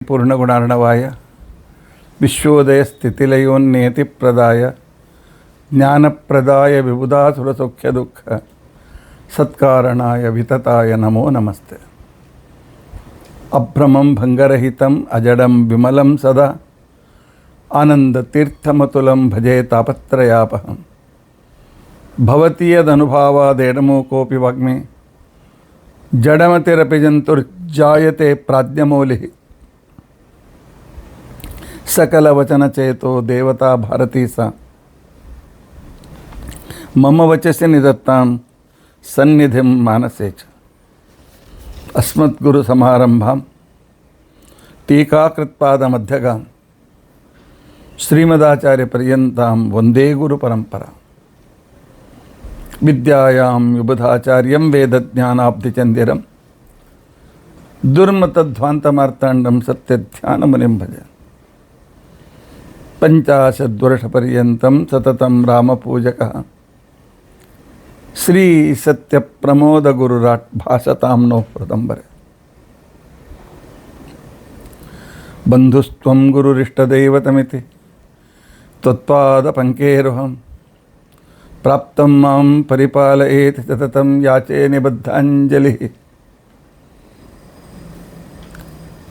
ಪೂರ್ಣಗುಣಾರ್ಣವಾಯ ವಿಶ್ವೋದಯ ಸ್ಥಿತಿಲಯೋನ್ನೇತಿಪ್ರದಾಯ ಜ್ಞಾನಪ್ರದಾಯ ವಿಬುಧಾಸುರಸೌಖ್ಯ ದುಃಖ ಸತ್ಕಾರಣಾಯ ವಿತತಾಯ ನಮೋ ನಮಸ್ತೆ. ಅಭ್ರಮಂ ಭಂಗರಹಿತಂ ಅಜಡಂ ವಿಮಲಂ ಸದಾ ಆನಂದತೀರ್ಥಮತುಲಂ ಭಜೆ ತಾಪತ್ರಯಾಪಹಂ. ಭವತೀಯದನುಭಾವಾದೇಡಮೋ ಕೋಪಿ ವಾಗ್ಮಿ ಜಡಮತಿರಪಿ ಜಂತುರ್ಜಾಯತೆ ಪ್ರಾಜ್ಞಮೌಲಿಃ. ಸಕಲವಚನಚೇತೋ ದೇವತಾ ಭಾರತೀ ಸಾ ಮಮ ವಚಸಿ ನಿಧತ್ತಾಂ ಸನ್ನಿಧಿಂ ಮಾನಸೇ ಚ. ಅಸ್ಮದ್ಗುರು ಸಮಾರಂಭಾಂ ಟೀಕಾಕೃತ್ಪಾದಮಧ್ಯಗಾಂ ಶ್ರೀಮದಾಚಾರ್ಯ ಪರ್ಯಂತಾಂ ವಂದೇ ಗುರು ಪರಂಪರಾ. ವಿದ್ಯಾಯಾಂ ವಿಬುಧಾಚಾರ್ಯಂ ವೇದಜ್ಞಾನಾಬ್ಧಿಚಂದಿರಂ ದುರ್ಮತಧ್ವಾಂತಮಾರ್ತಾಂಡಂ ಸತ್ಯಧ್ಯಾನಮುನಿಂ ಭಜೆ. ಪಂಚಾಶದ್ವರ್ಷಪರ್ಯಂತಂ ಸತತಂ ರಾಮಪೂಜಕಃ ಶ್ರೀ ಸತ್ಯಪ್ರಮೋದಗುರುರಾಟ್ ಭಾಸತಾಂ ನೋ ಹೃದಂಬರೆ. ಬಂಧುಸ್ತ್ವಂ ಗುರುರಿಷ್ಟದೈವತಮಿತಿ ತ್ವತ್ಪಾದಪಂಕೇರುಹಂ ಪ್ರಾಪ್ತಂ ಮಾಂ ಪರಿಪಾಲಯೇತಿ ಸತತಂ ಯಾಚೇ ನಿಬದ್ಧಾಂಜಲಿಃ.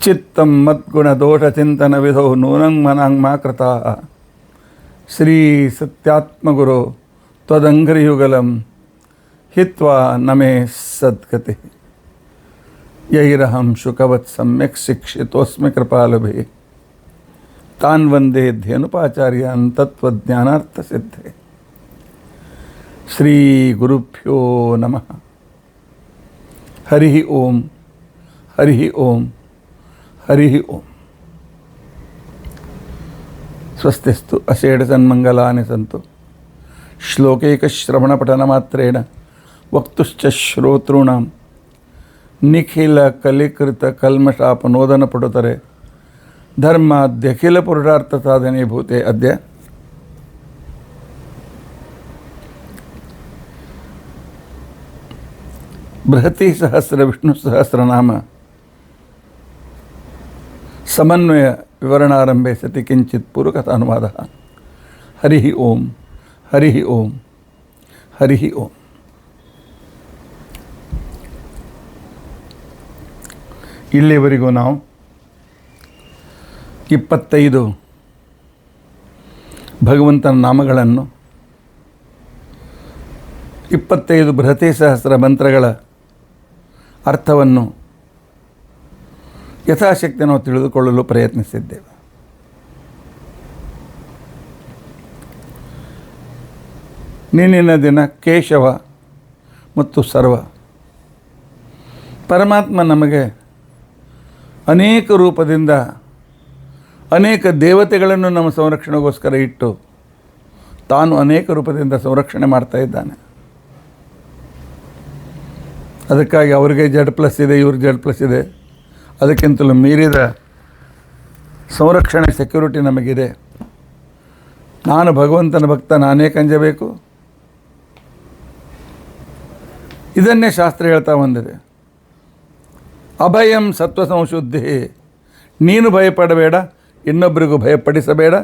ಚಿತ್ತಂ ಮದ್ಗುಣದೋಷಚಿಂತನವಿಧೌ ನೂನಂ ಮನಾಂಗ್ ಮಾ ಕೃತಾಃ ಶ್ರೀ ಸತ್ಯಾತ್ಮಗುರೋ ತ್ವದಂಘ್ರಿಯುಗಲಂ ಹಿತ್ವಾ ನಮೇ ಸದ್ಗತಿಃ. ಯೈರಹಂ ಶುಕವತ್ ಸಮ್ಯಕ್ ಶಿಕ್ಷಿತೋಸ್ಮಿ ಕೃಪಾಲುಭಿಃ ತಾನ್ ವಂದೇ ಧೇನುಪಾಚಾರ್ಯಾನ್ ತತ್ವಜ್ಞಾನಾರ್ಥಸಿದ್ಧೇ. ಶ್ರೀ ಗುರುಭ್ಯೋ ನಮಃ. ಹರಿ ಓಂ ಹರಿ ಓಂ ಹರಿ ಓಂ. ಸ್ವಸ್ತಿಸ್ತು ಅಷೇಢಸನ್ಮಂಗಲಾನಿ ಸಂತು. ಶ್ಲೋಕೈಕಶ್ರವಣಪಠನಮಾತ್ರೇಣ ವಕ್ತುಶ್ಚ ಶ್ರೋತॄಣಾಂ ನಿಖಿಲ ಕಲಿಕೃತ ಕಲ್ಮಷಾಪನೋದನಪಟುತರೆ ಧರ್ಮಾದ್ಯಖಿಲ ಪುರುಷಾರ್ಥ ಸಾಧನೀಭೂತೆ. ಅದ್ಯ ಬೃಹತಿ ಸಹಸ್ರ ವಿಷ್ಣು ಸಹಸ್ರನಾಮ ಸಮನ್ವಯ ವಿವರಣಾರಂಭೆ ಸತಿ ಕಿಂಚಿತ್ ಪೂರ್ವಕಥಾನುವಾದ. ಹರಿ ಓಂ ಹರಿ ಓಂ ಹರಿ ಓಂ. ಇಲ್ಲಿವರೆಗೂ ನಾವು 25 ಭಗವಂತನ ನಾಮಗಳನ್ನು 25 ಬೃಹತಿ ಸಹಸ್ರ ಮಂತ್ರಗಳ ಅರ್ಥವನ್ನು ಯಥಾಶಕ್ತಿ ನಾವು ತಿಳಿದುಕೊಳ್ಳಲು ಪ್ರಯತ್ನಿಸಿದ್ದೇವೆ. ನಿನ್ನಿನ ದಿನ ಕೇಶವ ಮತ್ತು ಸರ್ವ. ಪರಮಾತ್ಮ ನಮಗೆ ಅನೇಕ ರೂಪದಿಂದ ಅನೇಕ ದೇವತೆಗಳನ್ನು ನಮ್ಮ ಸಂರಕ್ಷಣೆಗೋಸ್ಕರ ಇಟ್ಟು ತಾನು ಅನೇಕ ರೂಪದಿಂದ ಸಂರಕ್ಷಣೆ ಮಾಡ್ತಾ ಇದ್ದಾನೆ. ಅದಕ್ಕಾಗಿ ಅವ್ರಿಗೆ Z+ ಇದೆ, ಇವ್ರಿಗೆ Z+ ಇದೆ. ಅದಕ್ಕಿಂತಲೂ ಮೀರಿದ ಸಂರಕ್ಷಣೆ ಸೆಕ್ಯೂರಿಟಿ ನಮಗಿದೆ. ನಾನು ಭಗವಂತನ ಭಕ್ತ, ನಾನೇ ಕಂಜಬೇಕು. ಇದನ್ನೇ ಶಾಸ್ತ್ರ ಹೇಳ್ತಾ ಬಂದಿದೆ. ಅಭಯಂ ಸತ್ವ ಸಂಶುದ್ಧಿ. ನೀನು ಭಯಪಡಬೇಡ, ಇನ್ನೊಬ್ಬರಿಗೂ ಭಯಪಡಿಸಬೇಡ,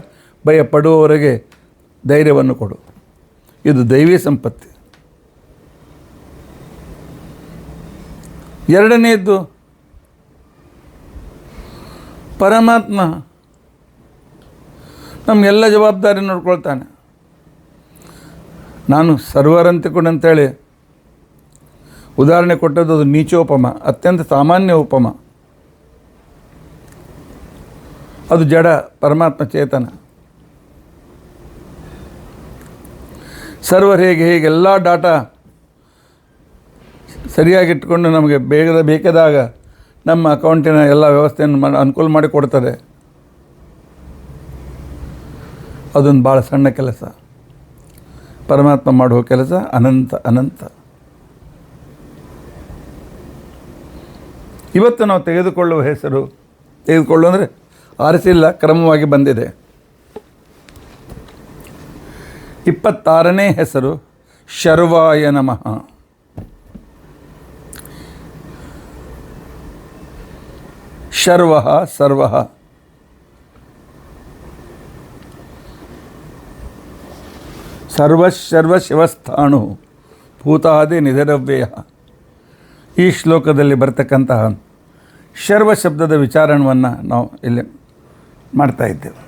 ಭಯಪಡುವವರಿಗೆ ಧೈರ್ಯವನ್ನು ಕೊಡು. ಇದು ದೈವಿ ಸಂಪತ್ತಿ. ಎರಡನೆಯದ್ದು, ಪರಮಾತ್ಮ ನಮ್ಮ ಎಲ್ಲ ಜವಾಬ್ದಾರಿ ನೋಡ್ಕೊಳ್ತಾನೆ. ನಾನು ಸರ್ವರಂತಿಕೊಂಡು ಅಂತೇಳಿ ಉದಾಹರಣೆ ಕೊಟ್ಟದ್ದು ಅದು ನೀಚೋಪಮ, ಅತ್ಯಂತ ಸಾಮಾನ್ಯ ಉಪಮ. ಅದು ಜಡ, ಪರಮಾತ್ಮ ಚೇತನ. ಸರ್ವರ್ ಹೇಗೆ ಎಲ್ಲ ಡಾಟಾ ಸರಿಯಾಗಿಟ್ಕೊಂಡು ನಮಗೆ ಬೇಕಾದಾಗ ನಮ್ಮ ಅಕೌಂಟಿನ ಎಲ್ಲ ವ್ಯವಸ್ಥೆಯನ್ನು ಅನುಕೂಲ ಮಾಡಿ ಕೊಡ್ತದೆ. ಅದೊಂದು ಭಾಳ ಸಣ್ಣ ಕೆಲಸ. ಪರಮಾತ್ಮ ಮಾಡುವ ಕೆಲಸ ಅನಂತ ಅನಂತ. ಇವತ್ತು ನಾವು ತೆಗೆದುಕೊಳ್ಳುವ ಹೆಸರು, ಅಂದರೆ ಆರಿಸಿಲ್ಲ, ಕ್ರಮವಾಗಿ ಬಂದಿದೆ. 26ನೇ ಹೆಸರು ಶರ್ವಾಯ ನಮಃ. ಶರ್ವಃ ಸರ್ವಃ. ಸರ್ವಶರ್ವ ಶಿವಸ್ಥಾಣು ಭೂತಾದಿ ನಿಧಿರವ್ಯಯ. ಈ ಶ್ಲೋಕದಲ್ಲಿ ಬರ್ತಕ್ಕಂತಹ ಶರ್ವ ಶಬ್ದದ ವಿಚಾರಣವನ್ನು ನಾವು ಇಲ್ಲಿ ಮಾಡ್ತಾ ಇದ್ದೇವೆ.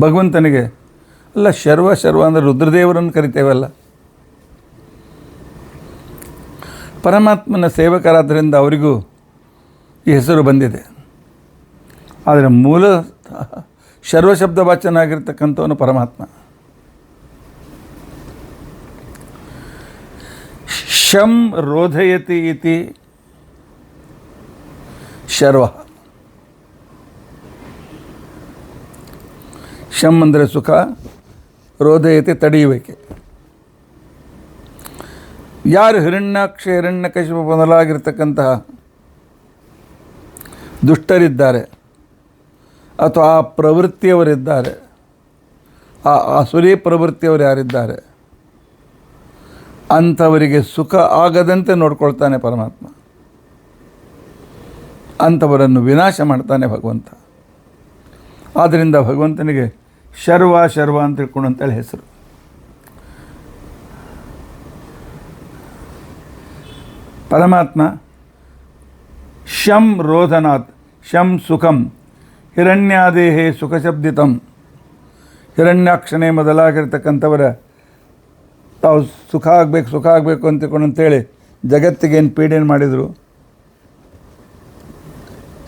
ಭಗವಂತನಿಗೆ ಅಲ್ಲ, ಶರ್ವ ಅಂದರೆ ರುದ್ರದೇವರನ್ನು ಕರಿತೇವಲ್ಲ. ಪರಮಾತ್ಮನ ಸೇವಕರಾದ್ದರಿಂದ ಅವರಿಗೂ ಈ ಹೆಸರು ಬಂದಿದೆ. ಆದರೆ ಮೂಲ ಶರ್ವಶಬ್ದ ವಾಚನಾಗಿರ್ತಕ್ಕಂಥವನು ಪರಮಾತ್ಮ. ಶಂ ರೋಧಯತಿ ಇತಿ ಶರ್ವ. ಶಂ ಅಂದರೆ ಸುಖ, ರೋಧಯತಿ ತಡೆಯುವಿಕೆ. ಯಾರು ಹಿರಣ್ಯಾಕ್ಷ ಹಿರಣ್ಯಕಶಿಪು ಮೊದಲಾಗಿರ್ತಕ್ಕಂತಹ ದುಷ್ಟರಿದ್ದಾರೆ ಅಥವಾ ಆ ಪ್ರವೃತ್ತಿಯವರಿದ್ದಾರೆ, ಆ ಅಸುರಿ ಪ್ರವೃತ್ತಿಯವರು ಯಾರಿದ್ದಾರೆ ಅಂಥವರಿಗೆ ಸುಖ ಆಗದಂತೆ ನೋಡ್ಕೊಳ್ತಾನೆ ಪರಮಾತ್ಮ. ಅಂಥವರನ್ನು ವಿನಾಶ ಮಾಡ್ತಾನೆ ಭಗವಂತ. ಆದ್ದರಿಂದ ಭಗವಂತನಿಗೆ ಶರ್ವ ಅಂತ ತಿಳ್ಕೊಂಡು ಅಂತೇಳಿ ಹೆಸರು. ಪರಮಾತ್ಮ ಶಂ ರೋಧನಾತ್, ಶಂ ಸುಖಂ, ಹಿರಣ್ಯಾದೇಹೇ ಸುಖಶಬ್ದಿತಂ. ಹಿರಣ್ಯಾಕ್ಷನೇ ಮೊದಲಾಗಿರ್ತಕ್ಕಂಥವರ ತಾವು ಸುಖ ಆಗಬೇಕು ಅಂತೇಳಿ ಜಗತ್ತಿಗೇನು ಪೀಡೆಯನ್ನು ಮಾಡಿದರು,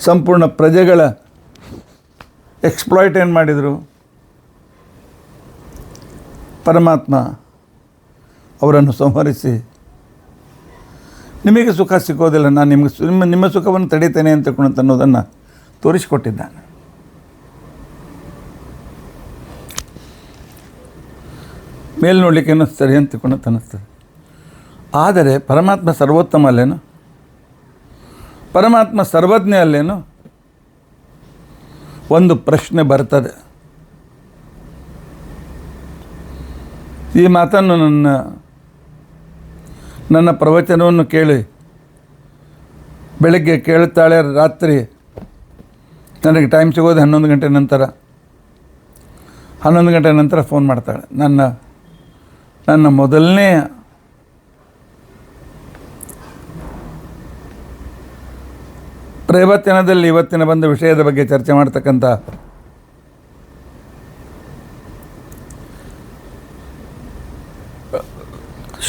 ಸಂಪೂರ್ಣ ಪ್ರಜೆಗಳ ಎಕ್ಸ್ಪ್ಲಾಯ್ಟ್ ಏನು ಮಾಡಿದರು, ಪರಮಾತ್ಮ ಅವರನ್ನು ಸಂಹರಿಸಿ ನಿಮಗೆ ಸುಖ ಸಿಗೋದಿಲ್ಲ, ನಾನು ನಿಮ್ಮ ಸುಖವನ್ನು ತಡೀತೇನೆ ಅಂತ ಅನ್ನೋದನ್ನು ತೋರಿಸಿಕೊಟ್ಟಿದ್ದಾನೆ. ಮೇಲೆ ನೋಡಲಿಕ್ಕೆ ಸರಿ ಅಂತ ಅನ್ನಿಸ್ತದೆ. ಆದರೆ ಪರಮಾತ್ಮ ಸರ್ವೋತ್ತಮ ಅಲ್ಲೇನು? ಪರಮಾತ್ಮ ಸರ್ವಜ್ಞ ಅಲ್ಲೇನು? ಒಂದು ಪ್ರಶ್ನೆ ಬರ್ತದೆ. ಈ ಮಾತನ್ನು ನನ್ನ ಪ್ರವಚನವನ್ನು ಕೇಳಿ ಬೆಳಗ್ಗೆ ಕೇಳುತ್ತಾಳೆ, ರಾತ್ರಿ ನನಗೆ ಟೈಮ್ ಸಿಗೋದು 11 ಗಂಟೆ ನಂತರ. 11 ಗಂಟೆ ನಂತರ ಫೋನ್ ಮಾಡ್ತಾಳೆ. ನನ್ನ ಮೊದಲನೇ ಪ್ರವಚನದಲ್ಲಿ ಇವತ್ತಿನ ಬಂದ ವಿಷಯದ ಬಗ್ಗೆ ಚರ್ಚೆ ಮಾಡ್ತಕ್ಕಂಥ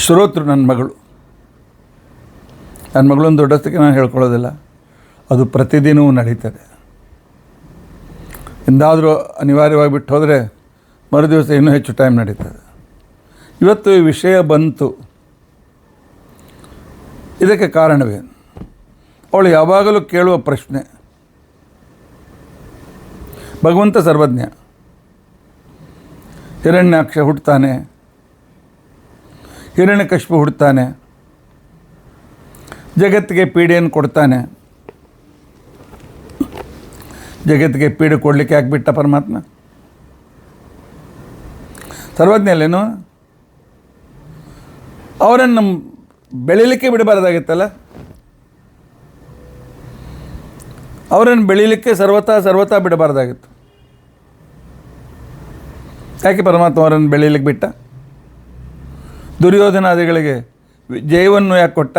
ಶ್ರೋತೃ ನನ್ನ ಮಗಳು. ನನ್ನ ಮಗಳೊಂದು ದೊಡ್ಡಷ್ಟಕ್ಕೆ ನಾನು ಹೇಳ್ಕೊಳ್ಳೋದಿಲ್ಲ, ಅದು ಪ್ರತಿದಿನವೂ ನಡೀತದೆ. ಎಂದಾದರೂ ಅನಿವಾರ್ಯವಾಗಿ ಬಿಟ್ಟು ಹೋದರೆ ಮರುದಿವಸ ಇನ್ನೂ ಹೆಚ್ಚು ಟೈಮ್ ನಡೀತದೆ. ಇವತ್ತು ಈ ವಿಷಯ ಬಂತು, ಇದಕ್ಕೆ ಕಾರಣವೇನು? ಅವಳು ಯಾವಾಗಲೂ ಕೇಳುವ ಪ್ರಶ್ನೆ, ಭಗವಂತ ಸರ್ವಜ್ಞ, ಹಿರಣ್ಯಾಕ್ಷ ಹುಟ್ಟುತ್ತಾನೆ, ಹಿರಣ್ಯಕಶಿಪು ಹುಟ್ಟುತ್ತಾನೆ, ಜಗತ್ತಿಗೆ ಪೀಡೆಯನ್ನು ಕೊಡ್ತಾನೆ. ಜಗತ್ತಿಗೆ ಪೀಡೆ ಕೊಡಲಿಕ್ಕೆ ಯಾಕೆ ಬಿಟ್ಟ ಪರಮಾತ್ಮ? ಸರ್ವಜ್ಞ ಅಲ್ಲೇನು? ಅವರನ್ನು ಬೆಳೀಲಿಕ್ಕೆ ಬಿಡಬಾರ್ದಾಗಿತ್ತಲ್ಲ. ಅವರನ್ನು ಬೆಳೀಲಿಕ್ಕೆ ಸರ್ವತಾ ಬಿಡಬಾರ್ದಾಗಿತ್ತು. ಯಾಕೆ ಪರಮಾತ್ಮ ಅವರನ್ನು ಬೆಳೀಲಿಕ್ಕೆ ಬಿಟ್ಟ? ದುರ್ಯೋಧನಾದಿಗಳಿಗೆ ಜಯವನ್ನು ಯಾಕೆ ಕೊಟ್ಟ?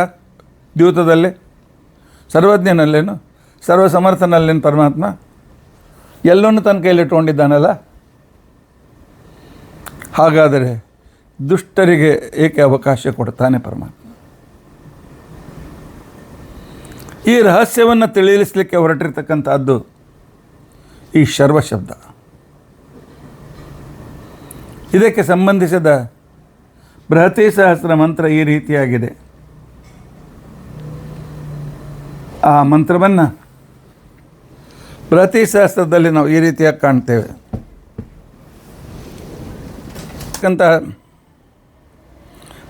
ದ್ಯೂತದಲ್ಲಿ ಸರ್ವಜ್ಞನಲ್ಲೇನು? ಸರ್ವಸಮರ್ಥನಲ್ಲೇನು ಪರಮಾತ್ಮ? ಎಲ್ಲವನ್ನೂ ತನ್ನ ಕೈಲಿಟ್ಕೊಂಡಿದ್ದಾನಲ್ಲ. ಹಾಗಾದರೆ ದುಷ್ಟರಿಗೆ ಏಕೆ ಅವಕಾಶ ಕೊಡ್ತಾನೆ ಪರಮಾತ್ಮ? ಈ ರಹಸ್ಯವನ್ನು ತಿಳಿಸಲಿಕ್ಕೆ ಹೊರಟಿರ್ತಕ್ಕಂಥದ್ದು ಈ ಶರ್ವ ಶಬ್ದ. ಇದಕ್ಕೆ ಸಂಬಂಧಿಸಿದ ಬೃಹತಿ ಸಹಸ್ರ ಮಂತ್ರ ಈ ರೀತಿಯಾಗಿದೆ. ಆ ಮಂತ್ರವನ್ನು ಬೃಹತಿ ಸಹಸ್ರದಲ್ಲಿ ನಾವು ಈ ರೀತಿಯಾಗಿ ಕಾಣ್ತೇವೆ.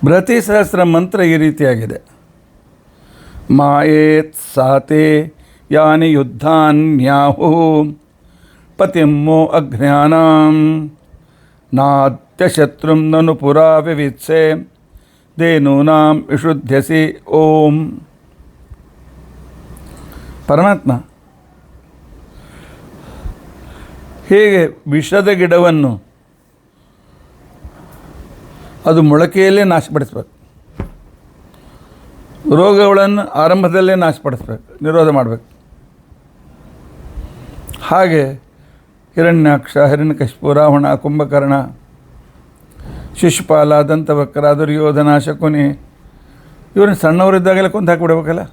ಬೃಹತಿ ಸಹಸ್ರ ಮಂತ್ರ ಈ ರೀತಿಯಾಗಿದೆ. ಮಾಯೇತ್ ಸಾತೆ ಯಾನಿ ಯುದ್ಧಾನ್ಯಾಹು ಪತಿಮ್ಮೋ ಅಜ್ಞಾನಾಂ ನಾತ್ಯ ಶತ್ರುಂ ನನು ಪುರಾ ವಿವಿತ್ಸೆ ಧೇನೂನಾಂ ವಿಶುದ್ಧ್ಯಸಿ ಓಂ. ಪರಮಾತ್ಮ ಹೇಗೆ ವಿಷದ ಗಿಡವನ್ನು ಅದು ಮೊಳಕೆಯಲ್ಲೇ ನಾಶಪಡಿಸ್ಬೇಕು, ರೋಗಗಳನ್ನು ಆರಂಭದಲ್ಲೇ ನಾಶಪಡಿಸ್ಬೇಕು, ನಿರೋಧ ಮಾಡಬೇಕು. ಹಾಗೆ ಹಿರಣ್ಯಾಕ್ಷ, ಹಿರಣ್ಯಕಶಿಪು, ರಾವಣ, ಕುಂಭಕರ್ಣ, ಶಿಶುಪಾಲ, ದಂತವಕ್ರ, ದುರ್ಯೋಧನ, ಶಕುನಿ ಇವ್ರನ್ನ ಸಣ್ಣವರಿದ್ದಾಗಲೇ ಕೊಂದು ಹಾಕಿಬಿಡ್ಬೇಕಲ್ಲ.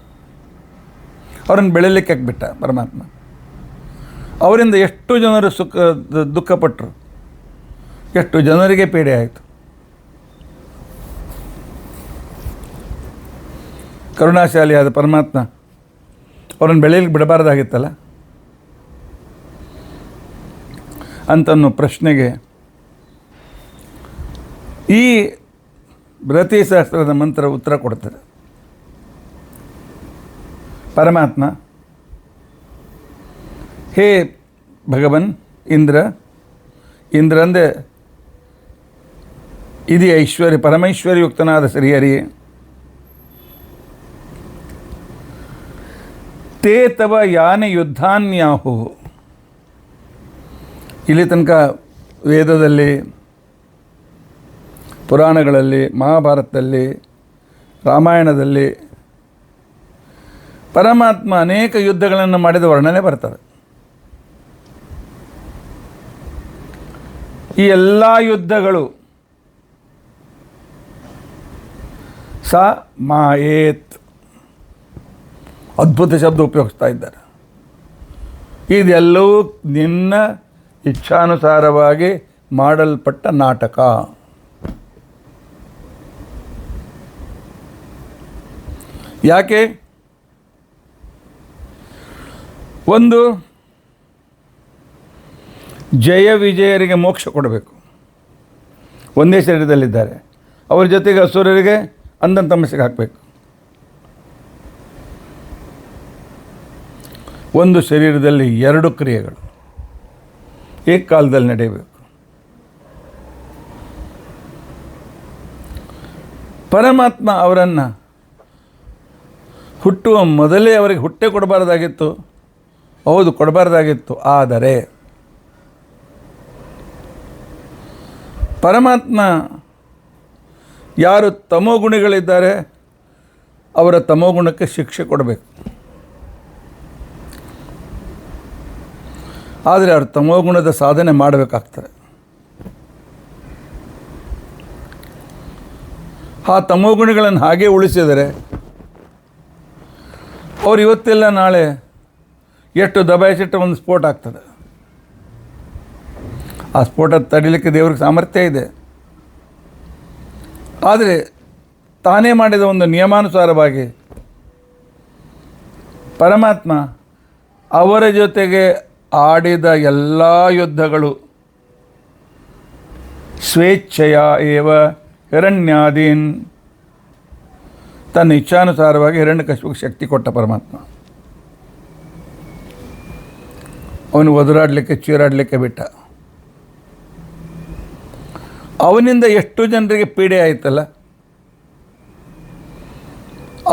ಅವ್ರನ್ನ ಬೆಳೀಲಿಕ್ಕೆ ಹಾಕಿಬಿಟ್ಟ ಪರಮಾತ್ಮ. ಅವರಿಂದ ಎಷ್ಟು ಜನರು ದುಃಖಪಟ್ಟರು, ಎಷ್ಟು ಜನರಿಗೆ ಪೀಡೆ ಆಯಿತು. ಕರುಣಾಶಾಲಿಯಾದ ಪರಮಾತ್ಮ ಅವ್ರನ್ನ ಬೆಳೀಲಿಕ್ಕೆ ಬಿಡಬಾರ್ದಾಗಿತ್ತಲ್ಲ ಅಂತನ್ನೋ ಪ್ರಶ್ನೆಗೆ ಈ ಬೃಹತಿ ಸಹಸ್ರದ ಮಂತ್ರ ಉತ್ತರ ಕೊಡ್ತಾರೆ. ಪರಮಾತ್ಮ, ಹೇ ಭಗವನ್ ಇಂದ್ರ, ಇಂದ್ರ ಅಂದರೆ ಇದು ಐಶ್ವರ್ಯ ಪರಮೈಶ್ವರ್ಯಯುಕ್ತನಾದ ಶ್ರೀಹರಿ, ತೇ ತವ ಯಾನೆ ಯುದ್ಧಾನ್ಯಾಹು. ಇಲ್ಲಿ ತನಕ ವೇದದಲ್ಲಿ, ಪುರಾಣಗಳಲ್ಲಿ, ಮಹಾಭಾರತದಲ್ಲಿ, ರಾಮಾಯಣದಲ್ಲಿ ಪರಮಾತ್ಮ ಅನೇಕ ಯುದ್ಧಗಳನ್ನು ಮಾಡಿದ ವರ್ಣನೆ ಬರ್ತದೆ. ಈ ಎಲ್ಲ ಯುದ್ಧಗಳು ಸ ಮಾಯೇತ್, ಅದ್ಭುತ ಶಬ್ದ ಉಪಯೋಗಿಸ್ತಾ ಇದ್ದಾರೆ. ಇದೆಲ್ಲವೂ ನಿನ್ನ ಇಚ್ಛಾನುಸಾರವಾಗಿ ಮಾಡಲ್ಪಟ್ಟ ನಾಟಕ. ಯಾಕೆ? ಒಂದು, ಜಯ ವಿಜಯರಿಗೆ ಮೋಕ್ಷ ಕೊಡಬೇಕು. ಒಂದೇ ಶರೀರದಲ್ಲಿದ್ದಾರೆ, ಅವರ ಜೊತೆಗೆ ಅಸುರರಿಗೆ ಅಂಧನ ತಮಸ್ಸಿಗೆ ಹಾಕಬೇಕು. ಒಂದು ಶರೀರದಲ್ಲಿ ಎರಡು ಕ್ರಿಯೆಗಳು ಏಕಕಾಲದಲ್ಲಿ ನಡೆಯಬೇಕು. ಪರಮಾತ್ಮ ಅವರನ್ನು ಹುಟ್ಟುವ ಮೊದಲೇ ಅವರಿಗೆ ಹುಟ್ಟೆ ಕೊಡಬಾರ್ದಾಗಿತ್ತು. ಹೌದು, ಕೊಡಬಾರ್ದಾಗಿತ್ತು. ಆದರೆ ಪರಮಾತ್ಮ ಯಾರು ತಮೋಗುಣಿಗಳಿದ್ದಾರೆ ಅವರ ತಮೋಗುಣಕ್ಕೆ ಶಿಕ್ಷೆ ಕೊಡಬೇಕು. ಆದರೆ ಅವರು ತಮೋಗುಣದ ಸಾಧನೆ ಮಾಡಬೇಕಾಗ್ತದೆ. ಆ ತಮೋಗುಣಿಗಳನ್ನು ಹಾಗೆ ಉಳಿಸಿದರೆ ಅವ್ರು ಇವತ್ತೆಲ್ಲ ನಾಳೆ ಎಷ್ಟು ದಬಾಯಿಸಿಟ್ಟು ಒಂದು ಸ್ಫೋಟ ಆಗ್ತದೆ. ಆ ಸ್ಫೋಟ ತಡಿಲಿಕ್ಕೆ ದೇವ್ರಿಗೆ ಸಾಮರ್ಥ್ಯ ಇದೆ. ಆದರೆ ತಾನೇ ಮಾಡಿದ ಒಂದು ನಿಯಮಾನುಸಾರವಾಗಿ ಪರಮಾತ್ಮ ಅವರ ಜೊತೆಗೆ ಆಡಿದ ಎಲ್ಲ ಯುದ್ಧಗಳು ಸ್ವೇಚ್ಛೆಯ ಏವ ಹಿರಣ್ಯಾದೀನ್, ತನ್ನ ಇಚ್ಛಾನುಸಾರವಾಗಿ ಹಿರಣ್ಯಕಶಿಪಿಗೆ ಶಕ್ತಿ ಕೊಟ್ಟ ಪರಮಾತ್ಮ. ಅವನು ಒದರಾಡಲಿಕ್ಕೆ, ಚೀರಾಡಲಿಕ್ಕೆ ಬಿಟ್ಟ. ಅವನಿಂದ ಎಷ್ಟು ಜನರಿಗೆ ಪೀಡೆ ಆಯಿತಲ್ಲ,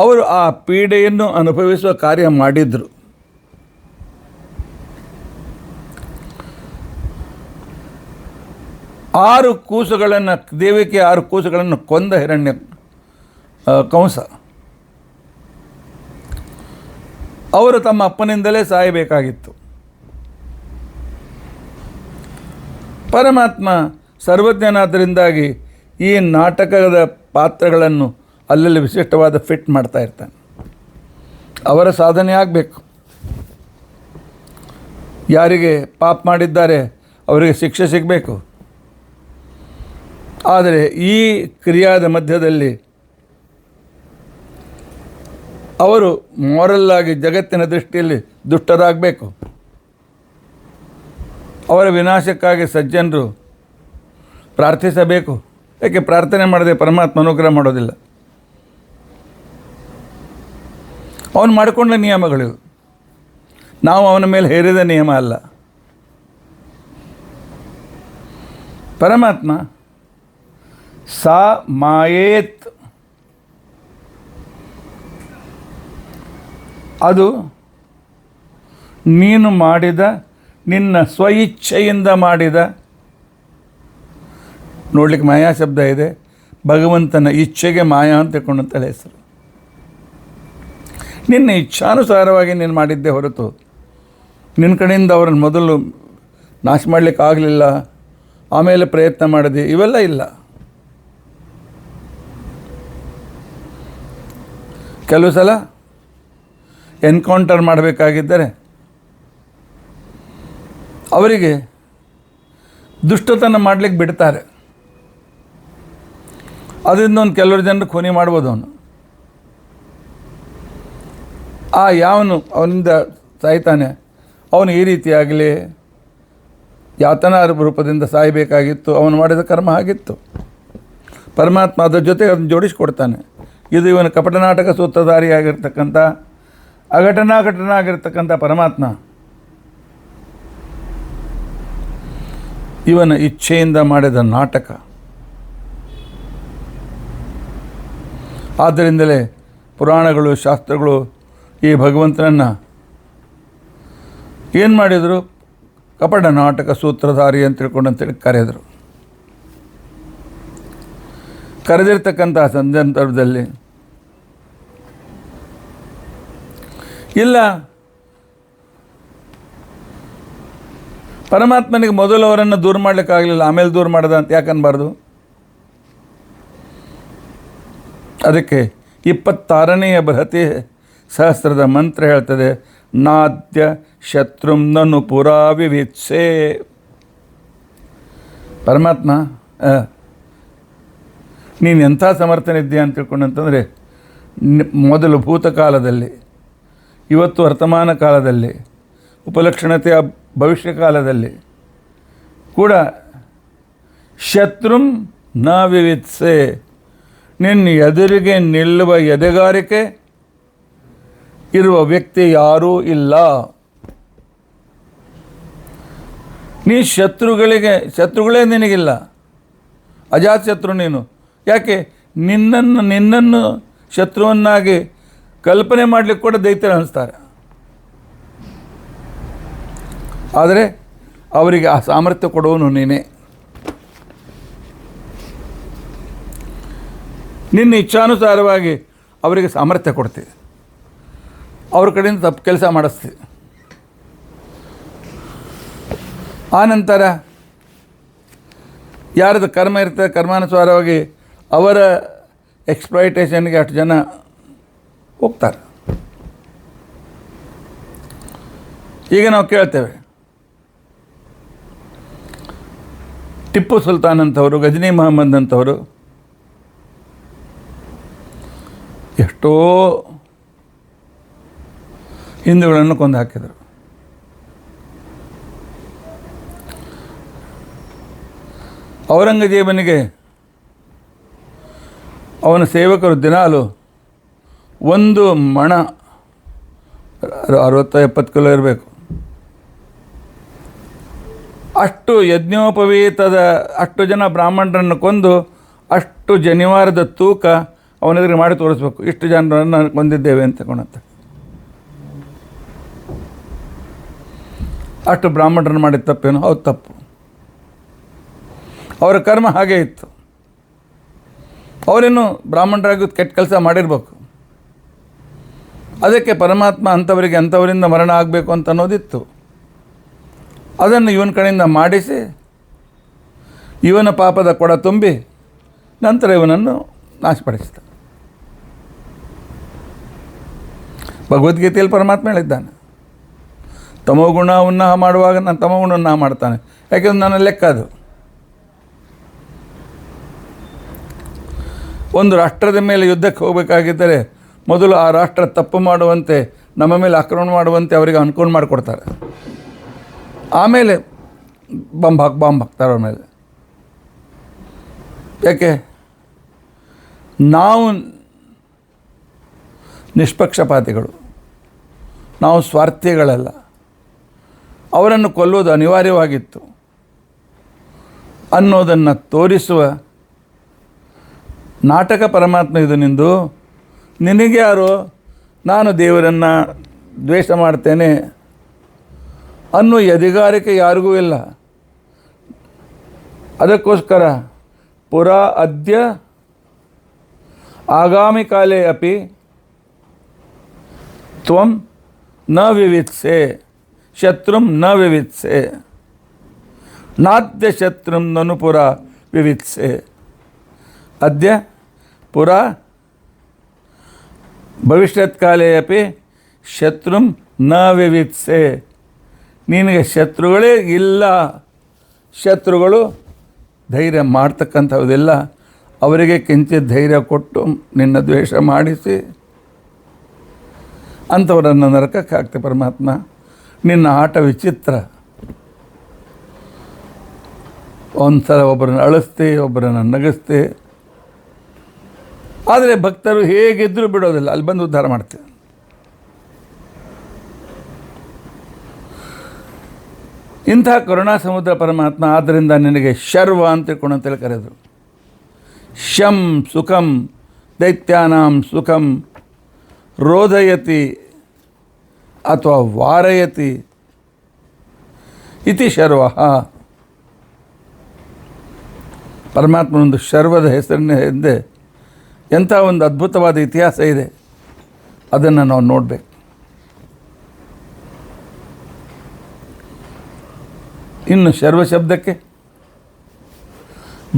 ಅವರು ಆ ಪೀಡೆಯನ್ನು ಅನುಭವಿಸುವ ಕಾರ್ಯ ಮಾಡಿದರು. ಆರು ಕೂಸುಗಳನ್ನು, ದೇವಿಕೆ 6 ಕೂಸುಗಳನ್ನು ಕೊಂದ ಹಿರಣ್ಯ ಕಂಸ, ಅವರು ತಮ್ಮ ಅಪ್ಪನಿಂದಲೇ ಸಾಯಬೇಕಾಗಿತ್ತು. ಪರಮಾತ್ಮ ಸರ್ವಜ್ಞನಾದ್ದರಿಂದಾಗಿ ಈ ನಾಟಕದ ಪಾತ್ರಗಳನ್ನು ಅಲ್ಲಲ್ಲಿ ವಿಶಿಷ್ಟವಾದ ಫಿಟ್ ಮಾಡ್ತಾ ಇರ್ತಾನೆ. ಅವರ ಸಾಧನೆ ಆಗಬೇಕು. ಯಾರಿಗೆ ಪಾಪ ಮಾಡಿದ್ದಾರೆ ಅವರಿಗೆ ಶಿಕ್ಷೆ ಸಿಗಬೇಕು. ಆದರೆ ಈ ಕ್ರಿಯಾದ ಮಧ್ಯದಲ್ಲಿ ಅವರು ಮಾರಲ್ಲಾಗಿ ಜಗತ್ತಿನ ದೃಷ್ಟಿಯಲ್ಲಿ ದುಷ್ಟರಾಗಬೇಕು. ಅವರ ವಿನಾಶಕ್ಕಾಗಿ ಸಜ್ಜನರು ಪ್ರಾರ್ಥಿಸಬೇಕು. ಯಾಕೆ ಪ್ರಾರ್ಥನೆ ಮಾಡದೆ ಪರಮಾತ್ಮ ಅನುಗ್ರಹ ಮಾಡೋದಿಲ್ಲ. ಅವನು ಮಾಡಿಕೊಂಡ ನಿಯಮಗಳು, ನಾವು ಅವನ ಮೇಲೆ ಹೇರಿದ ನಿಯಮ ಅಲ್ಲ. ಪರಮಾತ್ಮ ಸಾ ಮಾಯೇತ್ ಅದು ನೀನು ಮಾಡಿದ, ನಿನ್ನ ಸ್ವಇಚ್ಛೆಯಿಂದ ಮಾಡಿದ, ನೋಡ್ಲಿಕ್ಕೆ ಮಾಯಾ ಶಬ್ದ ಇದೆ, ಭಗವಂತನ ಇಚ್ಛೆಗೆ ಮಾಯಾ ಅಂತ ತಿಳ್ಕೊಂಡಂತಲೇ ಹೆಸರು. ನಿನ್ನ ಇಚ್ಛಾನುಸಾರವಾಗಿ ನೀನು ಮಾಡಿದ್ದೇ ಹೊರತು ನಿನ್ನ ಕಡೆಯಿಂದ ಅವರನ್ನು ಮೊದಲು ನಾಶ ಮಾಡಲಿಕ್ಕೆ ಆಗಲಿಲ್ಲ, ಆಮೇಲೆ ಪ್ರಯತ್ನ ಮಾಡಿದೆ, ಇವೆಲ್ಲ ಇಲ್ಲ. ಕೆಲವು ಸಲ ಎನ್ಕೌಂಟರ್ ಮಾಡಬೇಕಾಗಿದ್ದರೆ ಅವರಿಗೆ ದುಷ್ಟತನ ಮಾಡಲಿಕ್ಕೆ ಬಿಡ್ತಾರೆ. ಅದರಿಂದ ಒಂದು ಕೆಲವರು ಜನರು ಖೂನಿ ಮಾಡ್ಬೋದು. ಯಾವನು ಅವನಿಂದ ಸಾಯ್ತಾನೆ, ಅವನು ಈ ರೀತಿಯಾಗಲಿ ಯಾತನಾ ರೂಪದಿಂದ ಸಾಯಬೇಕಾಗಿತ್ತು, ಅವನು ಮಾಡಿದ ಕರ್ಮ ಆಗಿತ್ತು. ಪರಮಾತ್ಮ ಅದರ ಜೊತೆಗೆ ಅದನ್ನು ಜೋಡಿಸಿಕೊಡ್ತಾನೆ. ಇದು ಇವನ ಕಪಟ ನಾಟಕ ಸೂತ್ರಧಾರಿಯಾಗಿರ್ತಕ್ಕಂಥ ಅಘಟನಾಘಟನಾಗಿರ್ತಕ್ಕಂಥ ಪರಮಾತ್ಮ ಇವನ ಇಚ್ಛೆಯಿಂದ ಮಾಡಿದ ನಾಟಕ. ಆದ್ದರಿಂದಲೇ ಪುರಾಣಗಳು, ಶಾಸ್ತ್ರಗಳು ಈ ಭಗವಂತನನ್ನು ಏನು ಮಾಡಿದರು? ಕಪಟ ನಾಟಕ ಸೂತ್ರಧಾರಿ ಅಂತ ತಿಳ್ಕೊಂಡಂತೇಳಿ ಕರೆದರು. ಕರೆದಿರ್ತಕ್ಕಂಥ ಸಂದರ್ಭದಲ್ಲಿ ಇಲ್ಲ, ಪರಮಾತ್ಮನಿಗೆ ಮೊದಲು ಅವರನ್ನು ದೂರ ಮಾಡಲಿಕ್ಕಾಗಲಿಲ್ಲ, ಆಮೇಲೆ ದೂರ ಮಾಡ್ದ ಅಂತ ಯಾಕನ್ಬಾರ್ದು? ಅದಕ್ಕೆ 26ನೇ ಬೃಹತಿ ಸಹಸ್ರದ ಮಂತ್ರ ಹೇಳ್ತದೆ, ನಾದ್ಯ ಶತ್ರುಂನನು ಪುರಾವಿವಿತ್ಸೆ. ಪರಮಾತ್ಮ ನೀನು ಎಂಥ ಸಮರ್ಥನಿದ್ದೀಯ ಅಂತ ತಿಳ್ಕೊಂಡಂತಂದರೆ, ಮೊದಲು ಭೂತಕಾಲದಲ್ಲಿ, ಇವತ್ತು ವರ್ತಮಾನ ಕಾಲದಲ್ಲಿ, ಉಪಲಕ್ಷಣತೆಯ ಭವಿಷ್ಯ ಕಾಲದಲ್ಲಿ ಕೂಡ ಶತ್ರುಂ ನ ವಿವಿತ್ಸೆ, ನಿನ್ನ ಎದುರಿಗೆ ನಿಲ್ಲುವ ಎದೆಗಾರಿಕೆ ಇರುವ ವ್ಯಕ್ತಿ ಯಾರೂ ಇಲ್ಲ. ನೀ ಶತ್ರುಗಳೇ ನಿನಗಿಲ್ಲ, ಅಜಾತ ಶತ್ರು ನೀನು. ಯಾಕೆ? ನಿನ್ನನ್ನು ಶತ್ರುವನ್ನಾಗಿ ಕಲ್ಪನೆ ಮಾಡಲಿಕ್ಕೆ ಕೂಡ ದೈತ್ಯರು ಅನಿಸ್ತಾರೆ. ಆದರೆ ಅವರಿಗೆ ಆ ಸಾಮರ್ಥ್ಯ ಕೊಡುವನು ನೀನೇ. ನಿನ್ನ ಇಚ್ಛಾನುಸಾರವಾಗಿ ಅವರಿಗೆ ಸಾಮರ್ಥ್ಯ ಕೊಡ್ತೀವಿ, ಅವ್ರ ಕಡೆಯಿಂದ ತಪ್ಪು ಕೆಲಸ ಮಾಡಿಸ್ತೀವಿ. ಆನಂತರ ಯಾರದು ಕರ್ಮ ಇರ್ತದೆ, ಕರ್ಮಾನುಸಾರವಾಗಿ ಅವರ ಎಕ್ಸ್ಪ್ಲಾಯಿಟೇಷನ್ಗೆ ಅಷ್ಟು ಜನ ಹೋಗ್ತಾರೆ. ಈಗ ನಾವು ಕೇಳ್ತೇವೆ, ಟಿಪ್ಪು ಸುಲ್ತಾನ್ ಅಂತವರು, ಗಜನಿ ಮಹಮ್ಮದ್ ಅಂತವರು ಎಷ್ಟೋ ಹಿಂದೂಗಳನ್ನು ಕೊಂದು ಹಾಕಿದರು. ಔರಂಗಜೇಬನಿಗೆ ಅವನ ಸೇವಕರು ದಿನಾಲು ಒಂದು ಮಣ 60-70 ಕಿಲೋ ಇರಬೇಕು, ಅಷ್ಟು ಯಜ್ಞೋಪವೀತದ ಅಷ್ಟು ಜನ ಬ್ರಾಹ್ಮಣರನ್ನು ಕೊಂದು ಅಷ್ಟು ಜನಿವಾರದ ತೂಕ ಅವನೆದುರಿಗೆ ಮಾಡಿ ತೋರಿಸ್ಬೇಕು, ಇಷ್ಟು ಜನರನ್ನು ಕೊಂದಿದ್ದೇವೆ ಅಂತ ಕೊಂಡಂತ. ಅಷ್ಟು ಬ್ರಾಹ್ಮಣರನ್ನು ಮಾಡಿದ ತಪ್ಪೇನು? ಹೌದು, ತಪ್ಪು. ಅವರ ಕರ್ಮ ಹಾಗೇ ಇತ್ತು. ಅವರೇನು ಬ್ರಾಹ್ಮಣರಾಗಿ ಕೆಟ್ಟ ಕೆಲಸ ಮಾಡಿರ್ಬೇಕು. ಅದಕ್ಕೆ ಪರಮಾತ್ಮ ಅಂಥವರಿಂದ ಮರಣ ಆಗಬೇಕು ಅಂತ ಅನ್ನೋದಿತ್ತು. ಅದನ್ನು ಇವನ ಕಡೆಯಿಂದ ಮಾಡಿಸಿ ಇವನ ಪಾಪದ ಕೊಡ ತುಂಬಿ ನಂತರ ಇವನನ್ನು ನಾಶಪಡಿಸಿದ. ಭಗವದ್ಗೀತೆಯಲ್ಲಿ ಪರಮಾತ್ಮ ಹೇಳಿದ್ದಾನೆ, ತಮೋಗುಣ ಉನ್ನಾಹ ಮಾಡುವಾಗ ನಾನು ತಮೋಗುಣ ಉನ್ನಾಹ ಮಾಡ್ತಾನೆ. ಯಾಕೆಂದ್ರೆ ನನ್ನ ಲೆಕ್ಕ ಅದು. ಒಂದು ರಾಷ್ಟ್ರದ ಮೇಲೆ ಯುದ್ಧಕ್ಕೆ ಹೋಗಬೇಕಾಗಿದ್ದರೆ ಮೊದಲು ಆ ರಾಷ್ಟ್ರ ತಪ್ಪು ಮಾಡುವಂತೆ, ನಮ್ಮ ಮೇಲೆ ಆಕ್ರಮಣ ಮಾಡುವಂತೆ ಅವರಿಗೆ ಅನುಕೂಲ ಮಾಡಿಕೊಡ್ತಾರೆ. ಆಮೇಲೆ ಬಾಂಬ್ ಹಾಕ್ತಾರೆ ಅವ್ರ ಮೇಲೆ. ಯಾಕೆ? ನಾವು ನಿಷ್ಪಕ್ಷಪಾತಿಗಳು, ನಾವು ಸ್ವಾರ್ಥಿಗಳಲ್ಲ. ಅವರನ್ನು ಕೊಲ್ಲುವುದು ಅನಿವಾರ್ಯವಾಗಿತ್ತು ಅನ್ನೋದನ್ನು ತೋರಿಸುವ ನಾಟಕ ಪರಮಾತ್ಮ ಇದು. ನಿನಗೆ ಯಾರು? ನಾನು ದೇವರನ್ನು ದ್ವೇಷ ಮಾಡ್ತೇನೆ ಅನ್ನೋ ಅಧಿಕಾರಕ್ಕೆ ಯಾರಿಗೂ ಇಲ್ಲ. ಅದಕ್ಕೋಸ್ಕರ ಪುರಾ ಅದ್ಯ ಆಗಾಮಿ ಕಾಲೇ ಅಪಿ ತ್ವಂ ನ ವಿವಿತ್ಸೆ ಶತ್ರುಂ ನ ವಿವಿತ್ಸೆ ನಾದ್ಯ ಶತ್ರುಂ ನನು ಪುರಾ ವಿವಿತ್ಸೆ. ಅದ್ಯ ಪುರಾ ಭವಿಷ್ಯತ್ ಕಾಲೇ ಅಪಿ ಶತ್ರುಂ ನ ವಿವಿತ್ಸೆ. ನಿನಗೆ ಶತ್ರುಗಳೇ ಇಲ್ಲ. ಶತ್ರುಗಳು ಧೈರ್ಯ ಮಾಡ್ತಕ್ಕಂಥವುದಿಲ್ಲ. ಅವರಿಗೆ ಕಿಂಚಿತ್ ಧೈರ್ಯ ಕೊಟ್ಟು ನಿನ್ನ ದ್ವೇಷ ಮಾಡಿಸಿ ಅಂಥವರನ್ನು ನರಕಕ್ಕೆ ಹಾಕ್ತೆ ಪರಮಾತ್ಮ. ನಿನ್ನ ಆಟ ವಿಚಿತ್ರ. ಒಂದು ಸಲ ಒಬ್ಬರನ್ನು ಅಳಿಸ್ತೆ, ಒಬ್ಬರನ್ನು ನಗಿಸ್ತೆ. ಆದರೆ ಭಕ್ತರು ಹೇಗಿದ್ದರೂ ಬಿಡೋದಿಲ್ಲ, ಅಲ್ಲಿ ಬಂದು ಉದ್ಧಾರ ಮಾಡ್ತೇವೆ. ಇಂಥ ಕರುಣಾ ಸಮುದ್ರ ಪರಮಾತ್ಮ. ಆದ್ದರಿಂದ ನಿನಗೆ ಶರ್ವ ಅಂತ ತಿಳ್ಕೊಂಡಂತೇಳಿ ಕರೆದರು. ಶಂ ಸುಖಂ ದೈತ್ಯಾನಾಂ ಸುಖಂ ರೋಧಯತಿ ಅಥವಾ ವಾರಯತಿ ಇತಿ ಶರ್ವ. ಪರಮಾತ್ಮನೊಂದು ಶರ್ವದ ಹೆಸರಿನ ಹಿಂದೆ ಎಂಥ ಒಂದು ಅದ್ಭುತವಾದ ಇತಿಹಾಸ ಇದೆ, ಅದನ್ನು ನಾವು ನೋಡಬೇಕು. ಇನ್ನು ಶರ್ವ ಶಬ್ದಕ್ಕೆ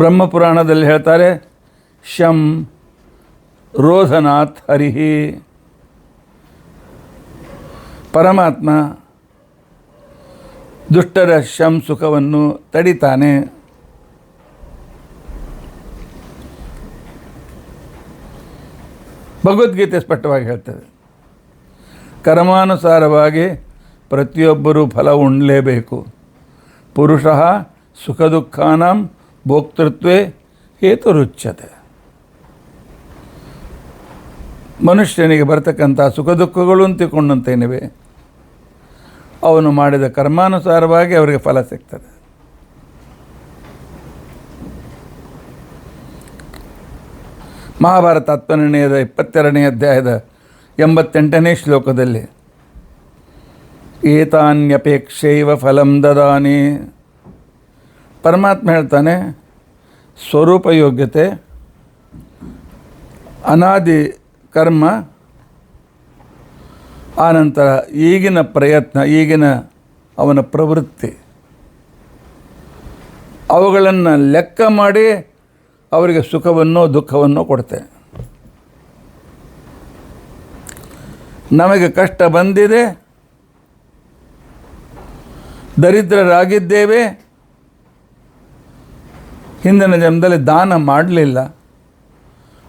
ಬ್ರಹ್ಮಪುರಾಣದಲ್ಲಿ ಹೇಳ್ತಾರೆ, ಶಂ ರೋಧನಾಥ್ ಹರಿಹಿ. ಪರಮಾತ್ಮ ದುಷ್ಟರ ಶಂ ಸುಖವನ್ನು ತಡಿತಾನೆ. ಭಗವದ್ಗೀತೆ ಸ್ಪಷ್ಟವಾಗಿ ಹೇಳ್ತದೆ, ಕರ್ಮಾನುಸಾರವಾಗಿ ಪ್ರತಿಯೊಬ್ಬರೂ ಫಲ ಉಣ್ಣಲೇಬೇಕು. ಪುರುಷಃ ಸುಖ ದುಃಖಾನಾಂ ಭೋಕ್ತೃತ್ವೇ ಹೇತುರುಚ್ಯತೆ. ಮನುಷ್ಯನಿಗೆ ಬರ್ತಕ್ಕಂಥ ಸುಖ ದುಃಖಗಳು ಅಂತಿಕೊಂಡಂತೇನಿವೆ, ಅವನು ಮಾಡಿದ ಕರ್ಮಾನುಸಾರವಾಗಿ ಅವರಿಗೆ ಫಲ ಸಿಗ್ತದೆ. ಮಹಾಭಾರತ ಆತ್ಮನಿರ್ಣಯದ 22ನೇ ಅಧ್ಯಾಯದ 88ನೇ ಶ್ಲೋಕದಲ್ಲಿ ಏತಾನ್ಯಪೇಕ್ಷೈವ ಫಲಂ ದದಾನಿ. ಪರಮಾತ್ಮ ಹೇಳ್ತಾನೆ, ಸ್ವರೂಪ ಯೋಗ್ಯತೆ, ಅನಾದಿ ಕರ್ಮ, ಆನಂತರ ಈಗಿನ ಪ್ರಯತ್ನ, ಈಗಿನ ಅವನ ಪ್ರವೃತ್ತಿ, ಅವುಗಳನ್ನು ಲೆಕ್ಕ ಮಾಡಿ ಅವರಿಗೆ ಸುಖವನ್ನೋ ದುಃಖವನ್ನೋ ಕೊಡ್ತೇನೆ. ನಮಗೆ ಕಷ್ಟ ಬಂದಿದೆ, ದರಿದ್ರರಾಗಿದ್ದೇವೆ, ಹಿಂದಿನ ಜನ್ಮದಲ್ಲಿ ದಾನ ಮಾಡಲಿಲ್ಲ,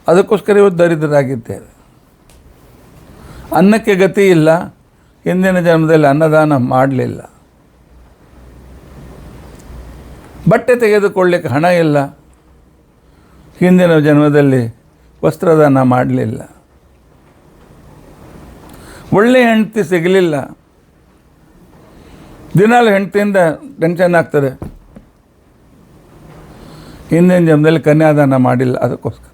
ಅದಕ್ಕೋಸ್ಕರ ಇವತ್ತು ದರಿದ್ರರಾಗಿದ್ದೇವೆ. ಅನ್ನಕ್ಕೆ ಗತಿ ಇಲ್ಲ, ಹಿಂದಿನ ಜನ್ಮದಲ್ಲಿ ಅನ್ನದಾನ ಮಾಡಲಿಲ್ಲ. ಬಟ್ಟೆ ತೆಗೆದುಕೊಳ್ಳಲಿಕ್ಕೆ ಹಣ ಇಲ್ಲ, ಹಿಂದಿನ ಜನ್ಮದಲ್ಲಿ ವಸ್ತ್ರದಾನ ಮಾಡಲಿಲ್ಲ. ಒಳ್ಳೆಯ ಹೆಂಡತಿ ಸಿಗಲಿಲ್ಲ, ದಿನಾಲು ಹೆಂಡತಿಯಿಂದ ಟೆನ್ಷನ್ ಆಗ್ತದೆ, ಹಿಂದಿನ ಜನ್ಮದಲ್ಲಿ ಕನ್ಯಾದಾನ ಮಾಡಿಲ್ಲ, ಅದಕ್ಕೋಸ್ಕರ.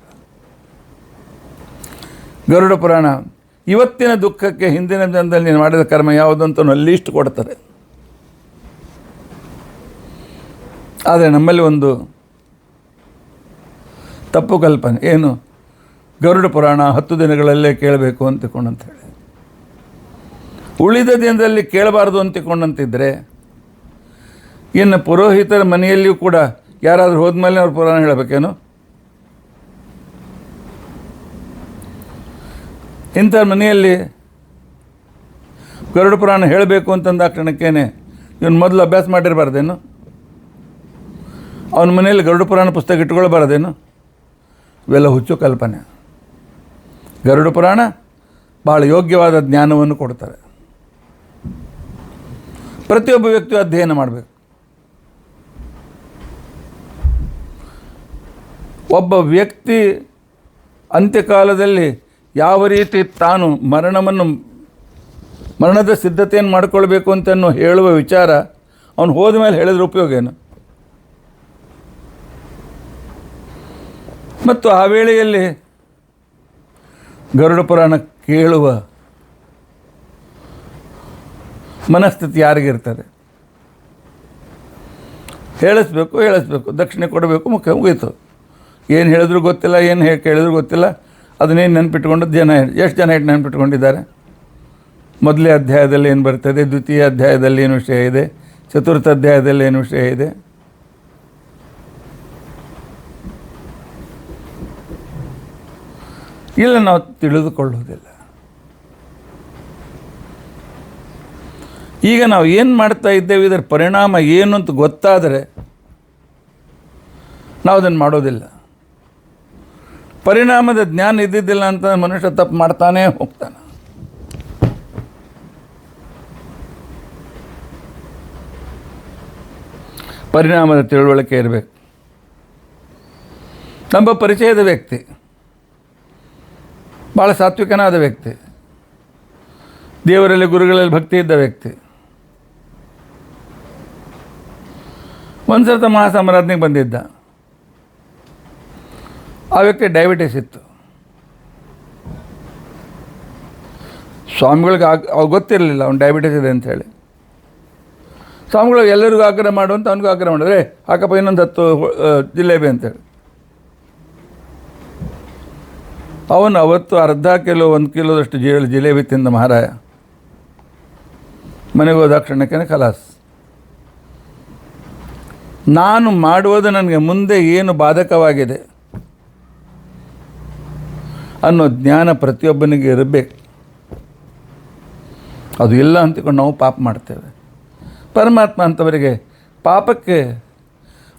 ಗರುಡ ಪುರಾಣ ಇವತ್ತಿನ ದುಃಖಕ್ಕೆ ಹಿಂದಿನ ಜನ್ಮದಲ್ಲಿ ನೀನು ಮಾಡಿದ ಕರ್ಮ ಯಾವುದಂತ ಲೀಸ್ಟ್ ಕೊಡ್ತಾರೆ. ಆದರೆ ನಮ್ಮಲ್ಲಿ ಒಂದು ತಪ್ಪು ಕಲ್ಪನೆ, ಏನು, ಗರುಡ ಪುರಾಣ 10 ದಿನಗಳಲ್ಲೇ ಕೇಳಬೇಕು ಅಂತಿಕೊಂಡಂತೇಳಿ, ಉಳಿದ ದಿನದಲ್ಲಿ ಕೇಳಬಾರ್ದು ಅಂತಿಕೊಂಡಂತಿದ್ದರೆ ಇನ್ನು ಪುರೋಹಿತರ ಮನೆಯಲ್ಲಿಯೂ ಕೂಡ ಯಾರಾದರೂ ಹೋದ್ಮೇಲೆ ಅವ್ರು ಪುರಾಣ ಹೇಳಬೇಕೇನು? ಇಂಥ ಮನೆಯಲ್ಲಿ ಗರುಡ ಪುರಾಣ ಹೇಳಬೇಕು ಅಂತಂದ ಕ್ಷಣಕ್ಕೇನೆ ಇವನು ಮೊದಲು ಅಭ್ಯಾಸ ಮಾಡಿರಬಾರ್ದೇನು? ಅವನ ಮನೆಯಲ್ಲಿ ಗರುಡ ಪುರಾಣ ಪುಸ್ತಕ ಇಟ್ಕೊಳ್ಬಾರ್ದೇನು? ಇವೆಲ್ಲ ಹುಚ್ಚು ಕಲ್ಪನೆ. ಗರುಡ ಪುರಾಣ ಭಾಳ ಯೋಗ್ಯವಾದ ಜ್ಞಾನವನ್ನು ಕೊಡ್ತಾರೆ. ಪ್ರತಿಯೊಬ್ಬ ವ್ಯಕ್ತಿಯು ಅಧ್ಯಯನ ಮಾಡಬೇಕು. ಒಬ್ಬ ವ್ಯಕ್ತಿ ಅಂತ್ಯಕಾಲದಲ್ಲಿ ಯಾವ ರೀತಿ ತಾನು ಮರಣದ ಸಿದ್ಧತೆಯನ್ನು ಮಾಡಿಕೊಳ್ಬೇಕು ಅಂತನೂ ಹೇಳುವ ವಿಚಾರ ಅವನು ಹೋದ ಮೇಲೆ ಹೇಳಿದ್ರೆ ಉಪಯೋಗ ಏನು? ಮತ್ತು ಆ ವೇಳೆಯಲ್ಲಿ ಗರುಡ ಪುರಾಣ ಕೇಳುವ ಮನಸ್ಥಿತಿ ಯಾರಿಗಿರ್ತದೆ? ಹೇಳಿಸ್ಬೇಕು, ದಕ್ಷಿಣೆ ಕೊಡಬೇಕು, ಮುಗೀತು. ಏನು ಹೇಳಿದ್ರು ಗೊತ್ತಿಲ್ಲ, ಏನು ಕೇಳಿದ್ರು ಗೊತ್ತಿಲ್ಲ. ಅದನ್ನೇನು ನೆನಪಿಟ್ಕೊಂಡು ಎಷ್ಟು ಜನ ನೆನಪಿಟ್ಕೊಂಡಿದ್ದಾರೆ? ಮೊದಲೇ ಅಧ್ಯಾಯದಲ್ಲಿ ಏನು ಬರ್ತದೆ, ದ್ವಿತೀಯ ಅಧ್ಯಾಯದಲ್ಲಿ ಏನು ವಿಷಯ ಇದೆ, ಚತುರ್ಥ ಅಧ್ಯಾಯದಲ್ಲಿ ಏನು ವಿಷಯ ಇದೆ? ಇಲ್ಲ, ನಾವು ತಿಳಿದುಕೊಳ್ಳುವುದಿಲ್ಲ. ಈಗ ನಾವು ಏನು ಮಾಡ್ತಾ ಇದ್ದೇವೆ, ಇದರ ಪರಿಣಾಮ ಏನು ಅಂತ ಗೊತ್ತಾದರೆ ನಾವು ಅದನ್ನು ಮಾಡೋದಿಲ್ಲ. ಪರಿಣಾಮದ ಜ್ಞಾನ ಇದ್ದಿದ್ದಿಲ್ಲ ಅಂತ ಮನುಷ್ಯ ತಪ್ಪು ಮಾಡ್ತಾನೇ ಹೋಗ್ತಾನೆ. ಪರಿಣಾಮದ ತಿಳುವಳಿಕೆ ಇರಬೇಕು. ನಮ್ಮ ಪರಿಚಯದ ವ್ಯಕ್ತಿ, ಭಾಳ ಸಾತ್ವಿಕನಾದ ವ್ಯಕ್ತಿ, ದೇವರಲ್ಲಿ ಗುರುಗಳಲ್ಲಿ ಭಕ್ತಿ ಇದ್ದ ವ್ಯಕ್ತಿ, ಒಂದು ಸರ್ತ ಮಹಾಸಮಾರಾಧನೆಗೆ ಬಂದಿದ್ದ. ಆ ವ್ಯಕ್ತಿ ಡಯಾಬಿಟಿಸ್ ಇತ್ತು. ಸ್ವಾಮಿಗಳಿಗೆ ಗೊತ್ತಿರಲಿಲ್ಲ ಅವ್ನು ಡಯಾಬಿಟಿಸ್ ಇದೆ ಅಂಥೇಳಿ. ಸ್ವಾಮಿಗಳು ಎಲ್ಲರಿಗೂ ಆಗ್ರಹ ಮಾಡುವಂತ ಅವನಿಗೂ ಆಗ್ರಹ ಮಾಡಿದ್ರೆ, ಹಾಕಪ್ಪ ಇನ್ನೊಂದು 10 ಜಿಲೇಬಿ ಅಂತೇಳಿ. ಅವನು ಅವತ್ತು ಅರ್ಧ ಕಿಲೋ 1 ಕಿಲೋದಷ್ಟು ಜಿಲೇಬಿ ತಿಂದ ಮಹಾರಾಯ. ಮನೆಗೆ ಹೋದಾಕ್ಷಣಕ್ಕೆ ಖಲಾಸ್. ನಾನು ಮಾಡುವುದು ನನಗೆ ಮುಂದೆ ಏನು ಬಾಧಕವಾಗಿದೆ ಅನ್ನೋ ಜ್ಞಾನ ಪ್ರತಿಯೊಬ್ಬನಿಗೆ ಇರಬೇಕು. ಅದು ಇಲ್ಲ ಅಂತಿಕೊಂಡು ನಾವು ಪಾಪ ಮಾಡ್ತೇವೆ. ಪರಮಾತ್ಮ ಅಂಥವರಿಗೆ ಪಾಪಕ್ಕೆ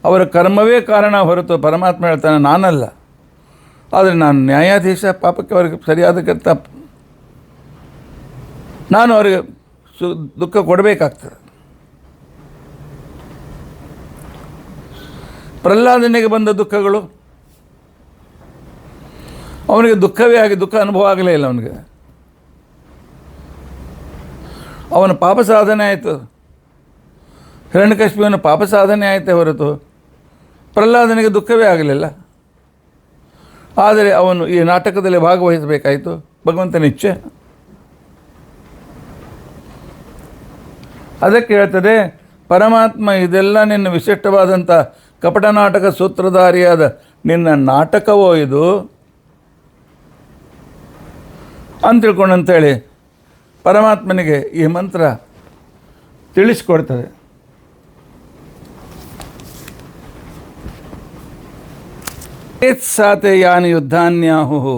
ಅವರ ಕರ್ಮವೇ ಕಾರಣ ಹೊರತು ಪರಮಾತ್ಮ ಹೇಳ್ತಾನೆ ನಾನಲ್ಲ. ಆದರೆ ನಾನು ನ್ಯಾಯಾಧೀಶ, ಪಾಪಕ್ಕೆ ಅವರಿಗೆ ಸರಿಯಾದ ತಪ್ಪು, ನಾನು ಅವರಿಗೆ ದುಃಖ ಕೊಡಬೇಕಾಗ್ತದೆ. ಪ್ರಹ್ಲಾದನಿಗೆ ಬಂದ ದುಃಖಗಳು ಅವನಿಗೆ ದುಃಖವೇ ಆಗಿ ದುಃಖ ಅನುಭವ ಆಗಲೇ ಇಲ್ಲ. ಅವನಿಗೆ ಅವನ ಪಾಪ ಸಾಧನೆ ಆಯಿತು, ಹಿರಣ್ಯಕಶಿಪುವಿನ ಪಾಪ ಸಾಧನೆ ಆಯಿತೇ ಹೊರತು ಪ್ರಹ್ಲಾದನಿಗೆ ದುಃಖವೇ ಆಗಲಿಲ್ಲ. ಆದರೆ ಅವನು ಈ ನಾಟಕದಲ್ಲಿ ಭಾಗವಹಿಸಬೇಕಾಯಿತು, ಭಗವಂತನ ಇಚ್ಛೆ. ಅದಕ್ಕೆ ಹೇಳ್ತದೆ ಪರಮಾತ್ಮ ಇದೆಲ್ಲ ನಿನ್ನ ವಿಶಿಷ್ಟವಾದಂಥ ಕಪಟ ನಾಟಕ ಸೂತ್ರಧಾರಿಯಾದ ನಿನ್ನ ನಾಟಕವೋ ಇದು ಅಂತ ತಿಳ್ಕೊಂಡಂತೇಳಿ ಪರಮಾತ್ಮನಿಗೆ ಈ ಮಂತ್ರ ತಿಳಿಸ್ಕೊಡ್ತದೆ. ಸಾತೆ ಯಾನಿ ಯುದ್ಧಾನ್ಯಾಹು.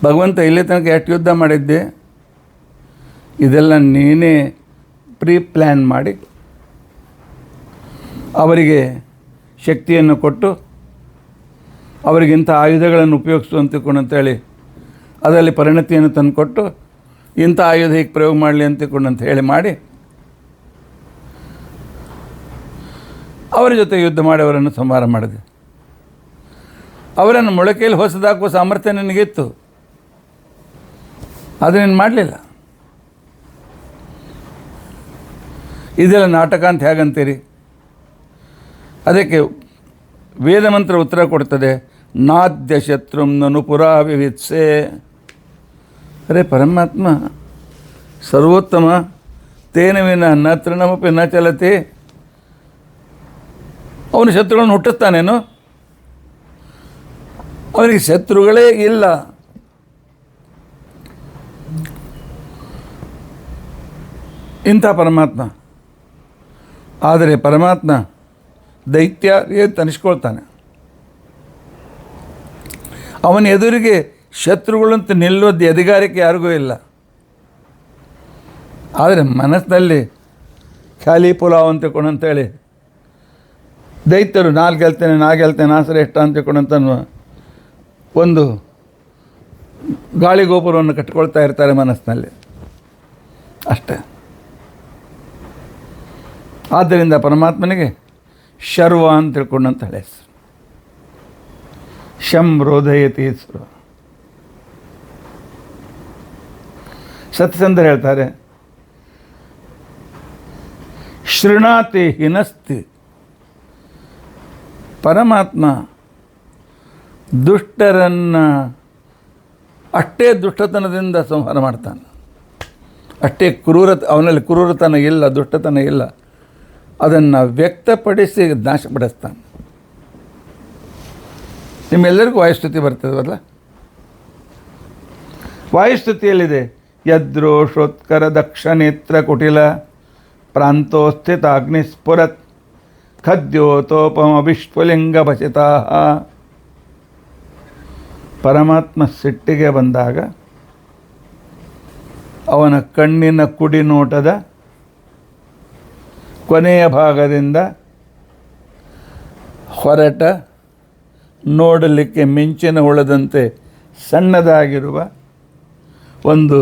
ಭಗವಂತ ಇಲ್ಲಿ ತನಕ ಎಷ್ಟು ಯುದ್ಧ ಮಾಡಿದ್ದೆ, ಇದೆಲ್ಲ ನೀನೇ ಪ್ರೀ ಪ್ಲ್ಯಾನ್ ಮಾಡಿ ಅವರಿಗೆ ಶಕ್ತಿಯನ್ನು ಕೊಟ್ಟು ಅವರಿಗಿಂಥ ಆಯುಧಗಳನ್ನು ಉಪಯೋಗಿಸು ಅಂತೇಳಿ ಅದರಲ್ಲಿ ಪರಿಣತಿಯನ್ನು ತಂದುಕೊಟ್ಟು ಇಂಥ ಆಯುಧ ಹೀಗೆ ಪ್ರಯೋಗ ಮಾಡಲಿ ಅಂತ ಹೇಳಿ ಮಾಡಿ ಅವರ ಜೊತೆ ಯುದ್ಧ ಮಾಡಿ ಅವರನ್ನು ಸಂಹಾರ ಮಾಡಿದೆ. ಅವರನ್ನು ಮೊಳಕೆಯಲ್ಲಿ ಹೊಸದಾಕುವ ಸಾಮರ್ಥ್ಯ ನಿನಗಿತ್ತು, ಆದರೆ ನೀನು ಮಾಡಲಿಲ್ಲ. ಇದೆಲ್ಲ ನಾಟಕ ಅಂತ ಹೇಗಂತೀರಿ? ಅದಕ್ಕೆ ವೇದ ಮಂತ್ರ ಉತ್ತರ ಕೊಡ್ತದೆ, ನಾದ್ಯ ಶತ್ರುಂ ನನು ಪುರಾ ವಿವಿತ್ಸೆ. ಅರೆ ಪರಮಾತ್ಮ ಸರ್ವೋತ್ತಮ, ತೇನ ವಿನ ನ ತೃಣಮಪಿ ನ ಚಲತಿ. ಅವನು ಶತ್ರುಗಳನ್ನು ಹುಟ್ಟಿಸ್ತಾನೇನು? ಅವನಿಗೆ ಶತ್ರುಗಳೇ ಇಲ್ಲ. ಇಂಥ ಪರಮಾತ್ಮ. ಆದರೆ ಪರಮಾತ್ಮ ದೈತ್ಯ ತನಿಸ್ಕೊಳ್ತಾನೆ. ಅವನ ಎದುರಿಗೆ ಶತ್ರುಗಳಂತ ನಿಲ್ಲೋದು ಅಧಿಕಾರಕ್ಕೆ ಯಾರಿಗೂ ಇಲ್ಲ. ಆದರೆ ಮನಸ್ಸಿನಲ್ಲಿ ಖಾಲಿ ಪುಲಾವ್ ಅಂತೇಳಿ ದೈತ್ಯರು ನಾ ಗೆಲ್ತೇನೆ ಶ್ರೇಷ್ಠ ಅಂತಕೊಂಡಂತ ಒಂದು ಗಾಳಿ ಗೋಪುರವನ್ನು ಕಟ್ಟಿಕೊಳ್ತಾ ಇರ್ತಾರೆ ಮನಸ್ಸಿನಲ್ಲಿ ಅಷ್ಟೇ. ಆದ್ದರಿಂದ ಪರಮಾತ್ಮನಿಗೆ ಶರ್ವ ಅಂತ ತಿಳ್ಕೊಂಡಂತ ಹೇಳಿ ಹೆಸರು. ಶಂ ರೋಧಯತಿ ಹೆಸರು. ಸತ್ಸಂಧರು ಹೇಳ್ತಾರೆ, ಶೃಣಾತಿ ಹಿನಸ್ತಿ. ಪರಮಾತ್ಮ ದುಷ್ಟರನ್ನು ಅಷ್ಟೇ ದುಷ್ಟತನದಿಂದ ಸಂಹಾರ ಮಾಡ್ತಾನೆ. ಅಷ್ಟೇ ಅವನಲ್ಲಿ ಕ್ರೂರತನ ಇಲ್ಲ, ದುಷ್ಟತನ ಇಲ್ಲ. ಅದನ್ನು ವ್ಯಕ್ತಪಡಿಸಿ ನಾಶಪಡಿಸ್ತಾನೆ. ನಿಮ್ಮೆಲ್ಲರಿಗೂ ವಾಯುಸ್ತುತಿ ಬರ್ತದಲ್ಲ? ವಾಯುಸ್ತುತಿಯಲ್ಲಿದೆ, ಯದ್ರೋಷೋತ್ಕರ ದಕ್ಷನೇತ್ರ ಕುಟಿಲ ಪ್ರಾಂತೋಸ್ಥಿತ ಅಗ್ನಿಸ್ಫುರತ್ ಖದ್ಯೋತೋಪಮ ವಿಶ್ವಲಿಂಗ ಭಸಿತಾ. ಪರಮಾತ್ಮ ಸಿಟ್ಟಿಗೆ ಬಂದಾಗ ಅವನ ಕಣ್ಣಿನ ಕುಡಿ ನೋಟದ ಕೊನೆಯ ಭಾಗದಿಂದ ಹೊರಟ ನೋಡಲಿಕ್ಕೆ ಮಿಂಚಿನ ಹುಳದಂತೆ ಸಣ್ಣದಾಗಿರುವ ಒಂದು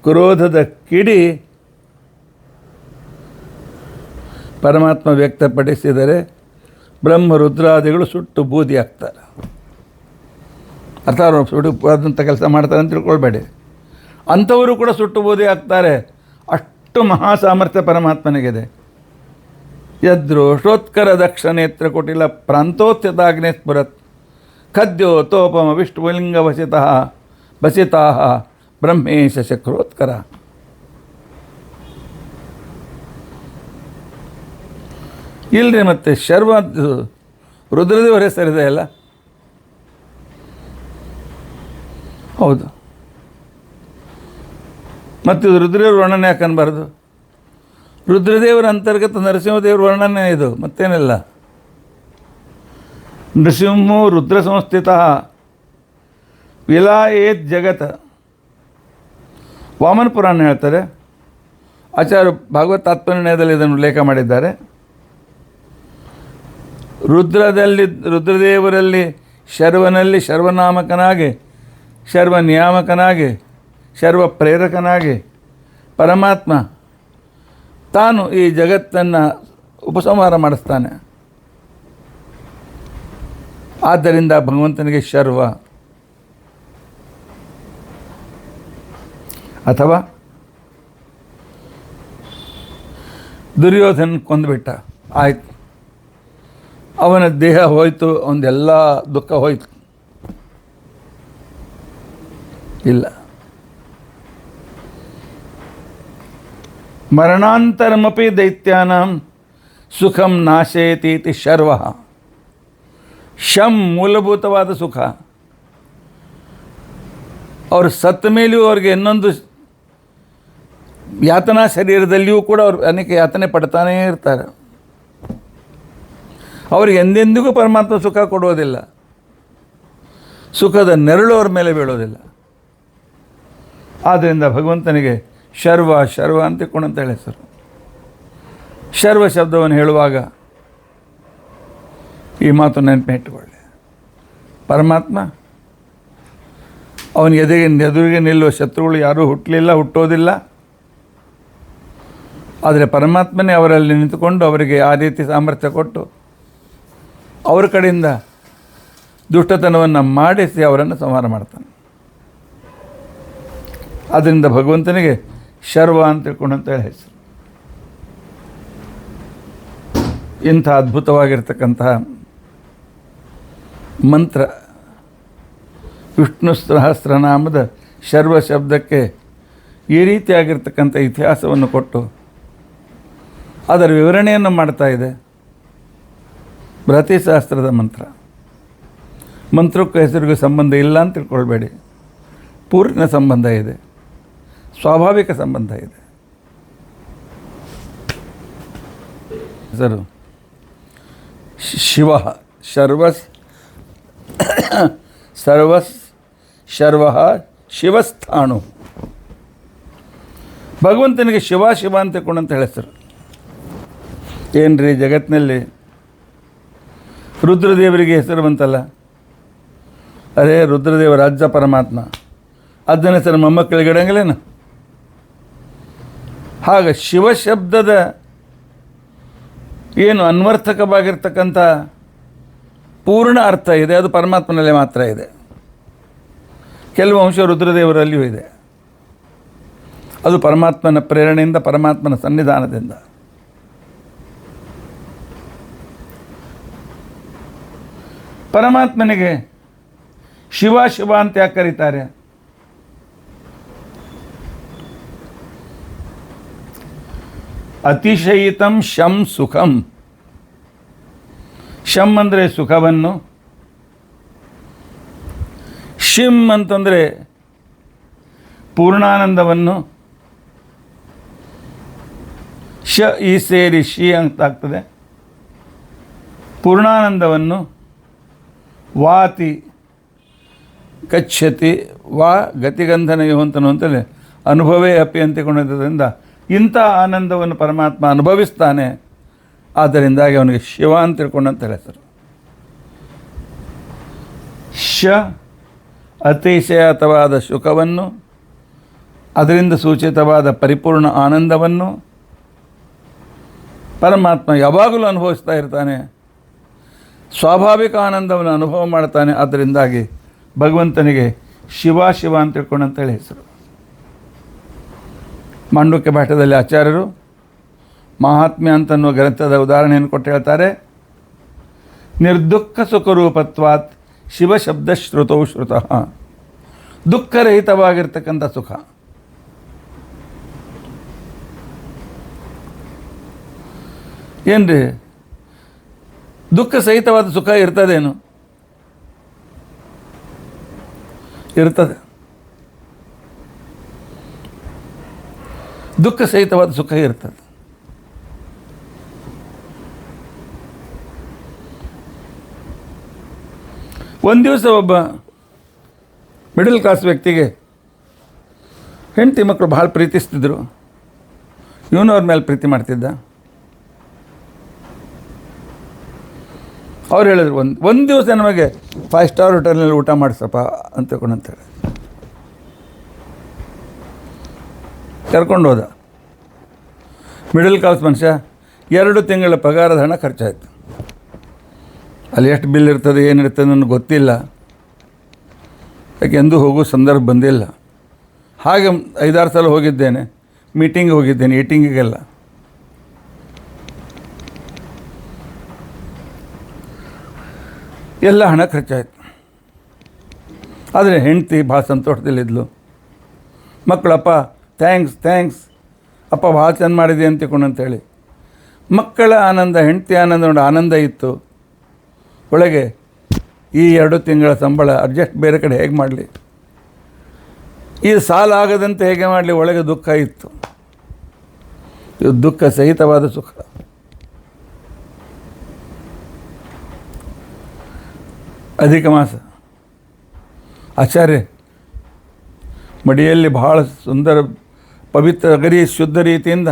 ಕ್ರೋಧದ ಕಿಡಿ ಪರಮಾತ್ಮ ವ್ಯಕ್ತಪಡಿಸಿದರೆ ಬ್ರಹ್ಮ ರುದ್ರಾದಿಗಳು ಸುಟ್ಟು ಬೂದಿ ಆಗ್ತಾರೆ. ಅರ್ಥಾತ್ ಸುಟ್ಟು ಆದಂಥ ಕೆಲಸ ಮಾಡ್ತಾರೆ ಅಂತ ತಿಳ್ಕೊಳ್ಬೇಡಿ. ಅಂಥವರು ಕೂಡ ಸುಟ್ಟು ಬೂದಿ ಆಗ್ತಾರೆ. ಅಷ್ಟು ಮಹಾ ಸಾಮರ್ಥ್ಯ ಪರಮಾತ್ಮನಿಗಿದೆ. ಯದ್ರೋಷೋತ್ಕರ ದಕ್ಷನೇತ್ರ ಕುಟಿಲ ಪ್ರಾಂತೋತ್ಥಿತಾಗ್ನೇ ಸ್ಫುರತ್ ಖದ್ಯೋತೋಪಮ ವಿಷ್ಣುಲಿಂಗ ಭಸಿತಾ ಬ್ರಹ್ಮೇಶ ಶಕ್ರೋತ್ಕರ. ಇಲ್ಲರಿ ಮತ್ತೆ ಶರ್ವ ರುದ್ರದೇವರ ಹೆಸರಿದೆ ಅಲ್ಲ? ಹೌದು. ಮತ್ತು ಇದು ರುದ್ರದೇವ್ರ ವರ್ಣನೆ ಯಾಕೆ ಅನ್ಬಾರ್ದು? ರುದ್ರದೇವರ ಅಂತರ್ಗತ ನರಸಿಂಹದೇವ್ರ ವರ್ಣನೆ ಇದು, ಮತ್ತೇನಿಲ್ಲ. ನೃಸಿಂಹೋ ರುದ್ರ ಸಂಸ್ಥಿತ ವಿಲಾಯೇತ್ ಜಗತ್. ವಾಮನ ಪುರಾಣ ಹೇಳ್ತಾರೆ, ಆಚಾರ್ಯ ಭಾಗವತ್ ತಾತ್ಪರ್ಯದಲ್ಲಿ ಇದನ್ನು ಉಲ್ಲೇಖ ಮಾಡಿದ್ದಾರೆ. ರುದ್ರದೇವರಲ್ಲಿ ಶರ್ವನಲ್ಲಿ ಶರ್ವನಾಮಕನಾಗಿ, ಶರ್ವನಿಯಾಮಕನಾಗಿ, ಶರ್ವ ಪ್ರೇರಕನಾಗಿ ಪರಮಾತ್ಮ ತಾನು ಈ ಜಗತ್ತನ್ನು ಉಪಸಂಹಾರ ಮಾಡಿಸ್ತಾನೆ. ಆದ್ದರಿಂದ ಭಗವಂತನಿಗೆ ಶರ್ವ. ಅಥವಾ ದುರ್ಯೋಧನ ಕೊಂದುಬಿಟ್ಟ, ಆಯ್ತು, ಅವನ ದೇಹ ಹೋಯಿತು, ಅವನದೆಲ್ಲ ದುಃಖ ಹೋಯಿತು. ಇಲ್ಲ, ಮರಣಾಂತರಮಪಿ ದೈತ್ಯಾನಾಂ ಸುಖಂ ನಾಶಯತೀತಿ ಶರ್ವ. ಶಂ ಮೂಲಭೂತವಾದ ಸುಖ. ಅವರು ಸತ್ತ ಮೇಲೆಯೂ ಅವ್ರಿಗೆ ಇನ್ನೊಂದು ಯಾತನಾ ಶರೀರದಲ್ಲಿಯೂ ಕೂಡ ಅವರು ಅನೇಕ ಯಾತನೆ ಪಡ್ತಾನೇ ಇರ್ತಾರೆ. ಅವ್ರಿಗೆ ಎಂದೆಂದಿಗೂ ಪರಮಾತ್ಮ ಸುಖ ಕೊಡೋದಿಲ್ಲ. ಸುಖದ ನೆರಳು ಅವ್ರ ಮೇಲೆ ಬೀಳೋದಿಲ್ಲ. ಆದ್ದರಿಂದ ಭಗವಂತನಿಗೆ ಶರ್ವ ಶರ್ವ ಅಂತ ಹೇಳಿ ಹೆಸರು. ಶರ್ವ ಶಬ್ದವನ್ನು ಹೇಳುವಾಗ ಈ ಮಾತು ನೆನಪಿಟ್ಟುಕೊಳ್ಳಿ. ಪರಮಾತ್ಮ ಅವನ ಎದುರಿಗೆ ನಿಲ್ಲುವ ಶತ್ರುಗಳು ಯಾರೂ ಹುಟ್ಟಲಿಲ್ಲ, ಹುಟ್ಟೋದಿಲ್ಲ. ಆದರೆ ಪರಮಾತ್ಮನೇ ಅವರಲ್ಲಿ ನಿಂತುಕೊಂಡು ಅವರಿಗೆ ಆ ರೀತಿ ಸಾಮರ್ಥ್ಯ ಕೊಟ್ಟು ಅವರ ಕಡೆಯಿಂದ ದುಷ್ಟತನವನ್ನು ಮಾಡಿಸಿ ಅವರನ್ನು ಸಂಹಾರ ಮಾಡ್ತಾನೆ. ಆದ್ದರಿಂದ ಭಗವಂತನಿಗೆ ಶರ್ವ ಅಂತ ಹೇಳಿ ಹೆಸರು. ಇಂಥ ಅದ್ಭುತವಾಗಿರ್ತಕ್ಕಂತಹ ಮಂತ್ರ ವಿಷ್ಣು ಸಹಸ್ರನಾಮದ ಶರ್ವ ಶಬ್ದಕ್ಕೆ ಈ ರೀತಿಯಾಗಿರ್ತಕ್ಕಂಥ ಇತಿಹಾಸವನ್ನು ಕೊಟ್ಟು ಅದರ ವಿವರಣೆಯನ್ನು ಮಾಡ್ತಾ ಇದೆ ಬೃಹತಿ ಸಹಸ್ರದ ಮಂತ್ರ. ಮಂತ್ರಕ್ಕೂ ಹೆಸರಿಗೂ ಸಂಬಂಧ ಇಲ್ಲ ಅಂತ ತಿಳ್ಕೊಳ್ಬೇಡಿ. ಪೂರ್ಣ ಸಂಬಂಧ ಇದೆ, ಸ್ವಾಭಾವಿಕ ಸಂಬಂಧ ಇದೆ. ಹೆಸರು ಶಿವ ಶರ್ವಸ್ ಸರ್ವಸ್ ಶರ್ವ ಶಿವಸ್ಥಾಣು. ಭಗವಂತನಿಗೆ ಶಿವ ಶಿವ ಅಂತ ಹೆಸರು. ಏನ್ರಿ ಜಗತ್ತಿನಲ್ಲಿ ರುದ್ರದೇವರಿಗೆ ಹೆಸರು ಬಂತಲ್ಲ, ಅದೇ ರುದ್ರದೇವ ರಾಜ್ಯ ಪರಮಾತ್ಮ, ಅದನ್ನ ಹೆಸರು ಮೊಮ್ಮಕ್ಕಳಿಗೆ ಇಡಂಗಿಲ್ಲೇನು? ಹಾಗೆ ಶಿವಶಬ್ದದ ಏನು ಅನ್ವರ್ಥಕವಾಗಿರ್ತಕ್ಕಂಥ ಪೂರ್ಣ ಅರ್ಥ ಇದೆ, ಅದು ಪರಮಾತ್ಮನಲ್ಲೇ ಮಾತ್ರ ಇದೆ. ಕೆಲವು ಅಂಶ ರುದ್ರದೇವರಲ್ಲಿಯೂ ಇದೆ. ಅದು ಪರಮಾತ್ಮನ ಪ್ರೇರಣೆಯಿಂದ, ಪರಮಾತ್ಮನ ಸನ್ನಿಧಾನದಿಂದ. ಪರಮಾತ್ಮನಿಗೆ ಶಿವ ಶಿವ ಅಂತ ಯಾಕೆ ಕರೀತಾರೆ? ಅತಿಶಯಿತಂ ಶಂ ಸುಖಂ. ಶಂ ಅಂದರೆ ಸುಖವನ್ನು, ಶಿಂ ಅಂತಂದರೆ ಪೂರ್ಣಾನಂದವನ್ನು, ಶ ಈ ಸೇರಿ ಶಿ ಅಂತಾಗ್ತದೆ. ಪೂರ್ಣಾನಂದವನ್ನು ವಾತಿ ಗಚ್ಚತಿ ವಾ ಗತಿಗಂಧನಯೋ ಅಂತಲೇ ಅನುಭವೇ ಅಪಿ ಅಂತಿಕೊಂಡಿದ್ದರಿಂದ ಇಂಥ ಆನಂದವನ್ನು ಪರಮಾತ್ಮ ಅನುಭವಿಸ್ತಾನೆ. ಆದ್ದರಿಂದಾಗಿ ಅವನಿಗೆ ಶಿವ ಅಂತ ತಿಳ್ಕೊಂಡಂತ ಹೆಸರು. ಶ ಅತಿಶಯತವಾದ ಸುಖವನ್ನು, ಅದರಿಂದ ಸೂಚಿತವಾದ ಪರಿಪೂರ್ಣ ಆನಂದವನ್ನು ಪರಮಾತ್ಮ ಯಾವಾಗಲೂ ಅನುಭವಿಸ್ತಾ ಇರ್ತಾನೆ. ಸ್ವಾಭಾವಿಕ ಆನಂದವನ್ನು ಅನುಭವ ಮಾಡ್ತಾನೆ. ಆದ್ದರಿಂದಾಗಿ ಭಗವಂತನಿಗೆ ಶಿವ ಶಿವ ಅಂತ ತಿಳ್ಕೊಂಡಂತೇಳಿ ಹೆಸರು. ಮಾಂಡುಕ್ಯ ಪಾಠದಲ್ಲಿ ಆಚಾರ್ಯರು ಮಹಾತ್ಮ್ಯ ಅಂತನ್ನುವ ಗ್ರಂಥದ ಉದಾಹರಣೆಯನ್ನು ಕೊಟ್ಟು ಹೇಳ್ತಾರೆ. ನಿರ್ದುಃಖ ಸುಖರೂಪತ್ವಾತ್ ಶಿವಶಬ್ದ ಶ್ರುತೌ ಶ್ರುತಃ. ದುಃಖರಹಿತವಾಗಿರ್ತಕ್ಕಂಥ ಸುಖ. ಏನ್ರಿ ದುಃಖ ಸಹಿತವಾದ ಸುಖ ಇರ್ತದೇನು? ಇರ್ತದೆ. ದುಃಖ ಸಹಿತವಾದ ಸುಖ ಇರ್ತದೆ. ಒಂದು ದಿವಸ ಒಬ್ಬ ಮಿಡಲ್ ಕ್ಲಾಸ್ ವ್ಯಕ್ತಿಗೆ ಹೆಂಡತಿ ಮಕ್ಕಳು ಭಾಳ ಪ್ರೀತಿಸ್ತಿದ್ರು. ಇವನು ಅವ್ರ ಮೇಲೆ ಪ್ರೀತಿ ಮಾಡ್ತಿದ್ದ. ಅವ್ರು ಹೇಳಿದ್ರು, ಒಂದು ದಿವಸ ನಮಗೆ 5 ಸ್ಟಾರ್ ಹೋಟೆಲ್ನಲ್ಲಿ ಊಟ ಮಾಡಿಸಪ್ಪ ಅಂತ ತಿಳ್ಕೊಂಡಂತೇಳಿ ಕರ್ಕೊಂಡು ಹೋದ. ಮಿಡಲ್ ಕ್ಲಾಸ್ ಮನುಷ್ಯ 2 ತಿಂಗಳ ಪಗಾರದ ಹಣ ಖರ್ಚಾಯಿತು. ಅಲ್ಲಿ ಎಷ್ಟು ಬಿಲ್ ಇರ್ತದೆ ಏನಿರ್ತದೆ ನನಗೆ ಗೊತ್ತಿಲ್ಲ, ಯಾಕೆ ಎಂದೂ ಹೋಗೋ ಸಂದರ್ಭ ಬಂದಿಲ್ಲ. ಹಾಗೆ 5-6 ಸಲ ಹೋಗಿದ್ದೇನೆ, ಮೀಟಿಂಗ್ ಹೋಗಿದ್ದೇನೆ, ಈಟಿಂಗಿಗೆಲ್ಲ. ಎಲ್ಲ ಹಣ ಖರ್ಚಾಯಿತು. ಆದರೆ ಹೆಂಡ್ತಿ ಭಾಳ ಸಂತೋಷದಲ್ಲಿದ್ಲು. ಮಕ್ಕಳಪ್ಪ ಥ್ಯಾಂಕ್ಸ್ ಅಪ್ಪ ಭಾಳ ಚೆಂದ ಮಾಡಿದೆ ಅಂತ ತಿಳ್ಕೊಂಡಂತೇಳಿ. ಮಕ್ಕಳ ಆನಂದ, ಹೆಂಡತಿ ಆನಂದ ನೋಡಿ ಆನಂದ ಇತ್ತು ಒಳಗೆ. ಈ 2 ತಿಂಗಳ ಸಂಬಳ ಅಡ್ಜಸ್ಟ್ ಬೇರೆ ಕಡೆ ಹೇಗೆ ಮಾಡಲಿ, ಈ ಸಾಲ ಆಗದಂತೆ ಹೇಗೆ ಮಾಡಲಿ, ಒಳಗೆ ದುಃಖ ಇತ್ತು. ಇದು ದುಃಖ ಸಹಿತವಾದ ಸುಖ. ಅಧಿಕ ಮಾಸ ಆಚಾರ್ಯ ಮಡಿಯಲ್ಲಿ ಭಾಳ ಸುಂದರ ಪವಿತ್ರ ಅಗರಿ ಶುದ್ಧ ರೀತಿಯಿಂದ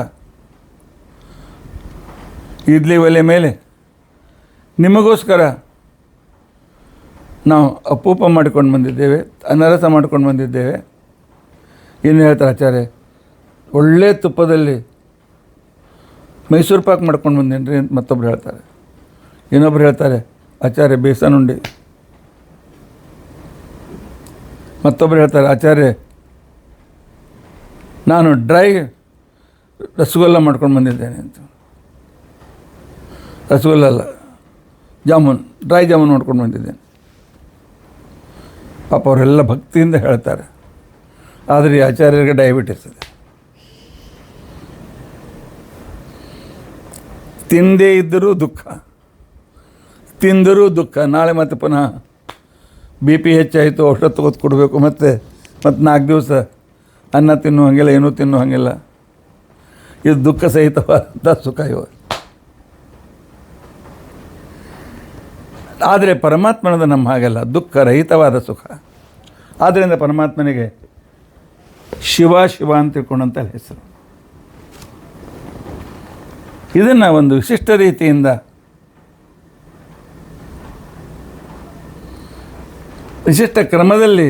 ಇಡ್ಲಿ ಒಲೆ ಮೇಲೆ ನಿಮಗೋಸ್ಕರ ನಾವು ಅಪೂಪ ಮಾಡಿಕೊಂಡು ಬಂದಿದ್ದೇವೆ, ಅನರಸ ಮಾಡ್ಕೊಂಡು ಬಂದಿದ್ದೇವೆ. ಏನು ಹೇಳ್ತಾರೆ ಆಚಾರ್ಯ, ಒಳ್ಳೆಯ ತುಪ್ಪದಲ್ಲಿ ಮೈಸೂರು ಪಾಕ್ ಮಾಡ್ಕೊಂಡು ಬಂದೇನು ರೀ ಅಂತ ಮತ್ತೊಬ್ರು ಹೇಳ್ತಾರೆ. ಇನ್ನೊಬ್ರು ಹೇಳ್ತಾರೆ ಆಚಾರ್ಯ ಬೇಸನ್ ಉಂಡಿ. ಮತ್ತೊಬ್ಬರು ಹೇಳ್ತಾರೆ ಆಚಾರ್ಯ ನಾನು ಡ್ರೈ ರಸಗುಲ್ಲ ಮಾಡ್ಕೊಂಡು ಬಂದಿದ್ದೇನೆ ಅಂತ. ರಸಗುಲ್ಲ ಅಲ್ಲ, ಜಾಮೂನ್, ಡ್ರೈ ಜಾಮೂನ್ ಮಾಡ್ಕೊಂಡು ಬಂದಿದ್ದೇನೆ. ಪಾಪ ಅವರೆಲ್ಲ ಭಕ್ತಿಯಿಂದ ಹೇಳ್ತಾರೆ. ಆದರೆ ಈ ಆಚಾರ್ಯರಿಗೆ ಡಯಾಬಿಟಿಸ್ ಇದೆ. ತಿಂದೇ ಇದ್ದರೂ ದುಃಖ, ತಿಂದರೂ ದುಃಖ. ನಾಳೆ ಮತ್ತೆ ಪುನಃ BP ಹೆಚ್ಚಾಯಿತು, ಔಷಧ ತೊಗೊತ್ತು ಕೊಡಬೇಕು, ಮತ್ತು 4 ದಿವಸ ಅನ್ನ ತಿನ್ನೋ ಹಾಗಿಲ್ಲ, ಏನೂ ತಿನ್ನೋ ಹಾಗಿಲ್ಲ. ಇದು ದುಃಖ ಸಹಿತವಾದ ಸುಖ ಇವ. ಆದರೆ ಪರಮಾತ್ಮನದು ನಮ್ಮ ಹಾಗೆಲ್ಲ ದುಃಖ ರಹಿತವಾದ ಸುಖ. ಆದ್ದರಿಂದ ಪರಮಾತ್ಮನಿಗೆ ಶಿವ ಶಿವ ಅಂತ ತಿಳ್ಕೊಂಡಂಥ ಹೆಸರು. ಇದನ್ನು ಒಂದು ವಿಶಿಷ್ಟ ರೀತಿಯಿಂದ ವಿಶಿಷ್ಟ ಕ್ರಮದಲ್ಲಿ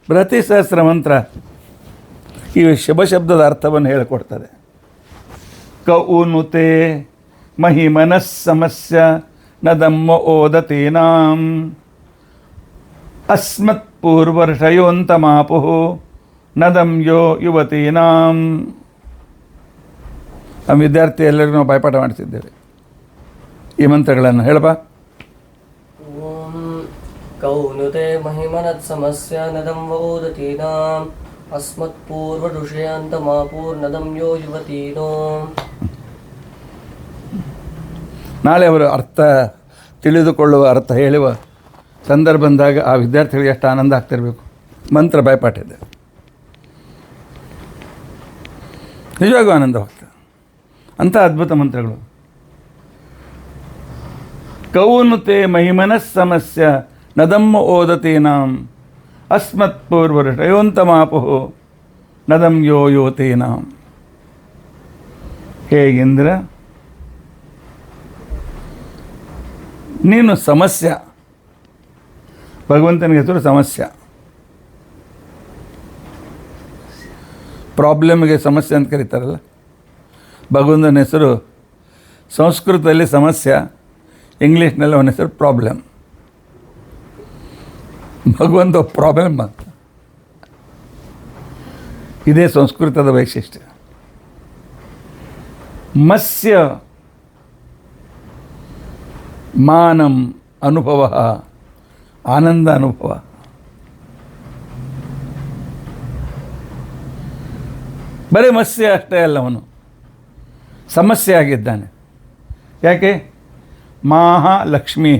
ಬೃಹತಿ ಸಹಸ್ರ ಮಂತ್ರ ಈ ಶುಭಶಬ್ದದ ಅರ್ಥವನ್ನು ಹೇಳಿಕೊಡ್ತದೆ. ಕೌನುತೆ ಮಹಿಮನಸ್ಸಮಸ್ಯ ನದಮ್ಮ ಓದತೀನಾಂ ಅಸ್ಮತ್ ಪೂರ್ವರ್ಷಯೋಂತಮಾಪು ನದಂ ಯೋ ಯುವತೀನಾಂ. ನಮ್ಮ ವಿದ್ಯಾರ್ಥಿ ಎಲ್ಲರಿಗೂ ನಾವು ಬಾಯ್ಪಾಠ ಮಾಡಿಸಿದ್ದೇವೆ. ಈ ಮಂತ್ರಗಳನ್ನು ಹೇಳಬಾ. ಕೌನುತೆ ಮಹಿಮನತ್ ಸಮಸ್ಯ ನದಂ ವೋದತೀನಾಂ ಅಸ್ಮತ್ ಪೂರ್ವ ಋಷಯಾಂತಮಾಪೂರ್ನದಂ ಯೋ ಯುವತೀನೋ. ನಾಳೆ ಅವರು ಅರ್ಥ ತಿಳಿದುಕೊಳ್ಳುವ, ಅರ್ಥ ಹೇಳುವ ಸಂದರ್ಭ ಬಂದಾಗ ಆ ವಿದ್ಯಾರ್ಥಿಗಳಿಗೆ ಎಷ್ಟು ಆನಂದ ಆಗ್ತಿರಬೇಕು. ಮಂತ್ರ ಬಾಯ್ಪಾಠಿದೆ, ನಿಜವಾಗೂ ಆನಂದವಾಗ್ತದೆ. ಅಂಥ ಅದ್ಭುತ ಮಂತ್ರಗಳು. ಕೌನುತೆ ಮಹಿಮನಸ್ಸಮಸ್ಯ ನದಮ್ಮ ಓದತೀನಾಂ ಅಸ್ಮತ್ಪೂರ್ವಋಷಯೋಂತಮಾಪು ನದಂ ಯೋ ಯೋತೀನಾಂ. ಹೇ ಇಂದ್ರ, ನೀನು ಸಮಸ್ಯ. ಭಗವಂತನಿಗೆ ಹೆಸರು ಸಮಸ್ಯ. ಪ್ರಾಬ್ಲಮ್ಗೆ ಸಮಸ್ಯೆ ಅಂತ ಕರೀತಾರಲ್ಲ, ಭಗವಂತನ ಹೆಸರು ಸಂಸ್ಕೃತದಲ್ಲಿ ಸಮಸ್ಯೆ, ಇಂಗ್ಲೀಷ್ನಲ್ಲಿ ಅವನ ಹೆಸರು ಪ್ರಾಬ್ಲಮ್. ಭಗವಂತ ಪ್ರಾಬ್ಲಮ್ ಅಂತ. ಇದೇ ಸಂಸ್ಕೃತದ ವೈಶಿಷ್ಟ್ಯ. ಮತ್ಸ್ಯ ಮಾನಂ ಅನುಭವ, ಆನಂದ ಅನುಭವ. ಬರೀ ಮತ್ಸ್ಯ ಅಷ್ಟೇ ಅಲ್ಲ, ಅವನು ಸಮಸ್ಯೆ ಆಗಿದ್ದಾನೆ. ಯಾಕೆ? ಮಹಾಲಕ್ಷ್ಮೀ.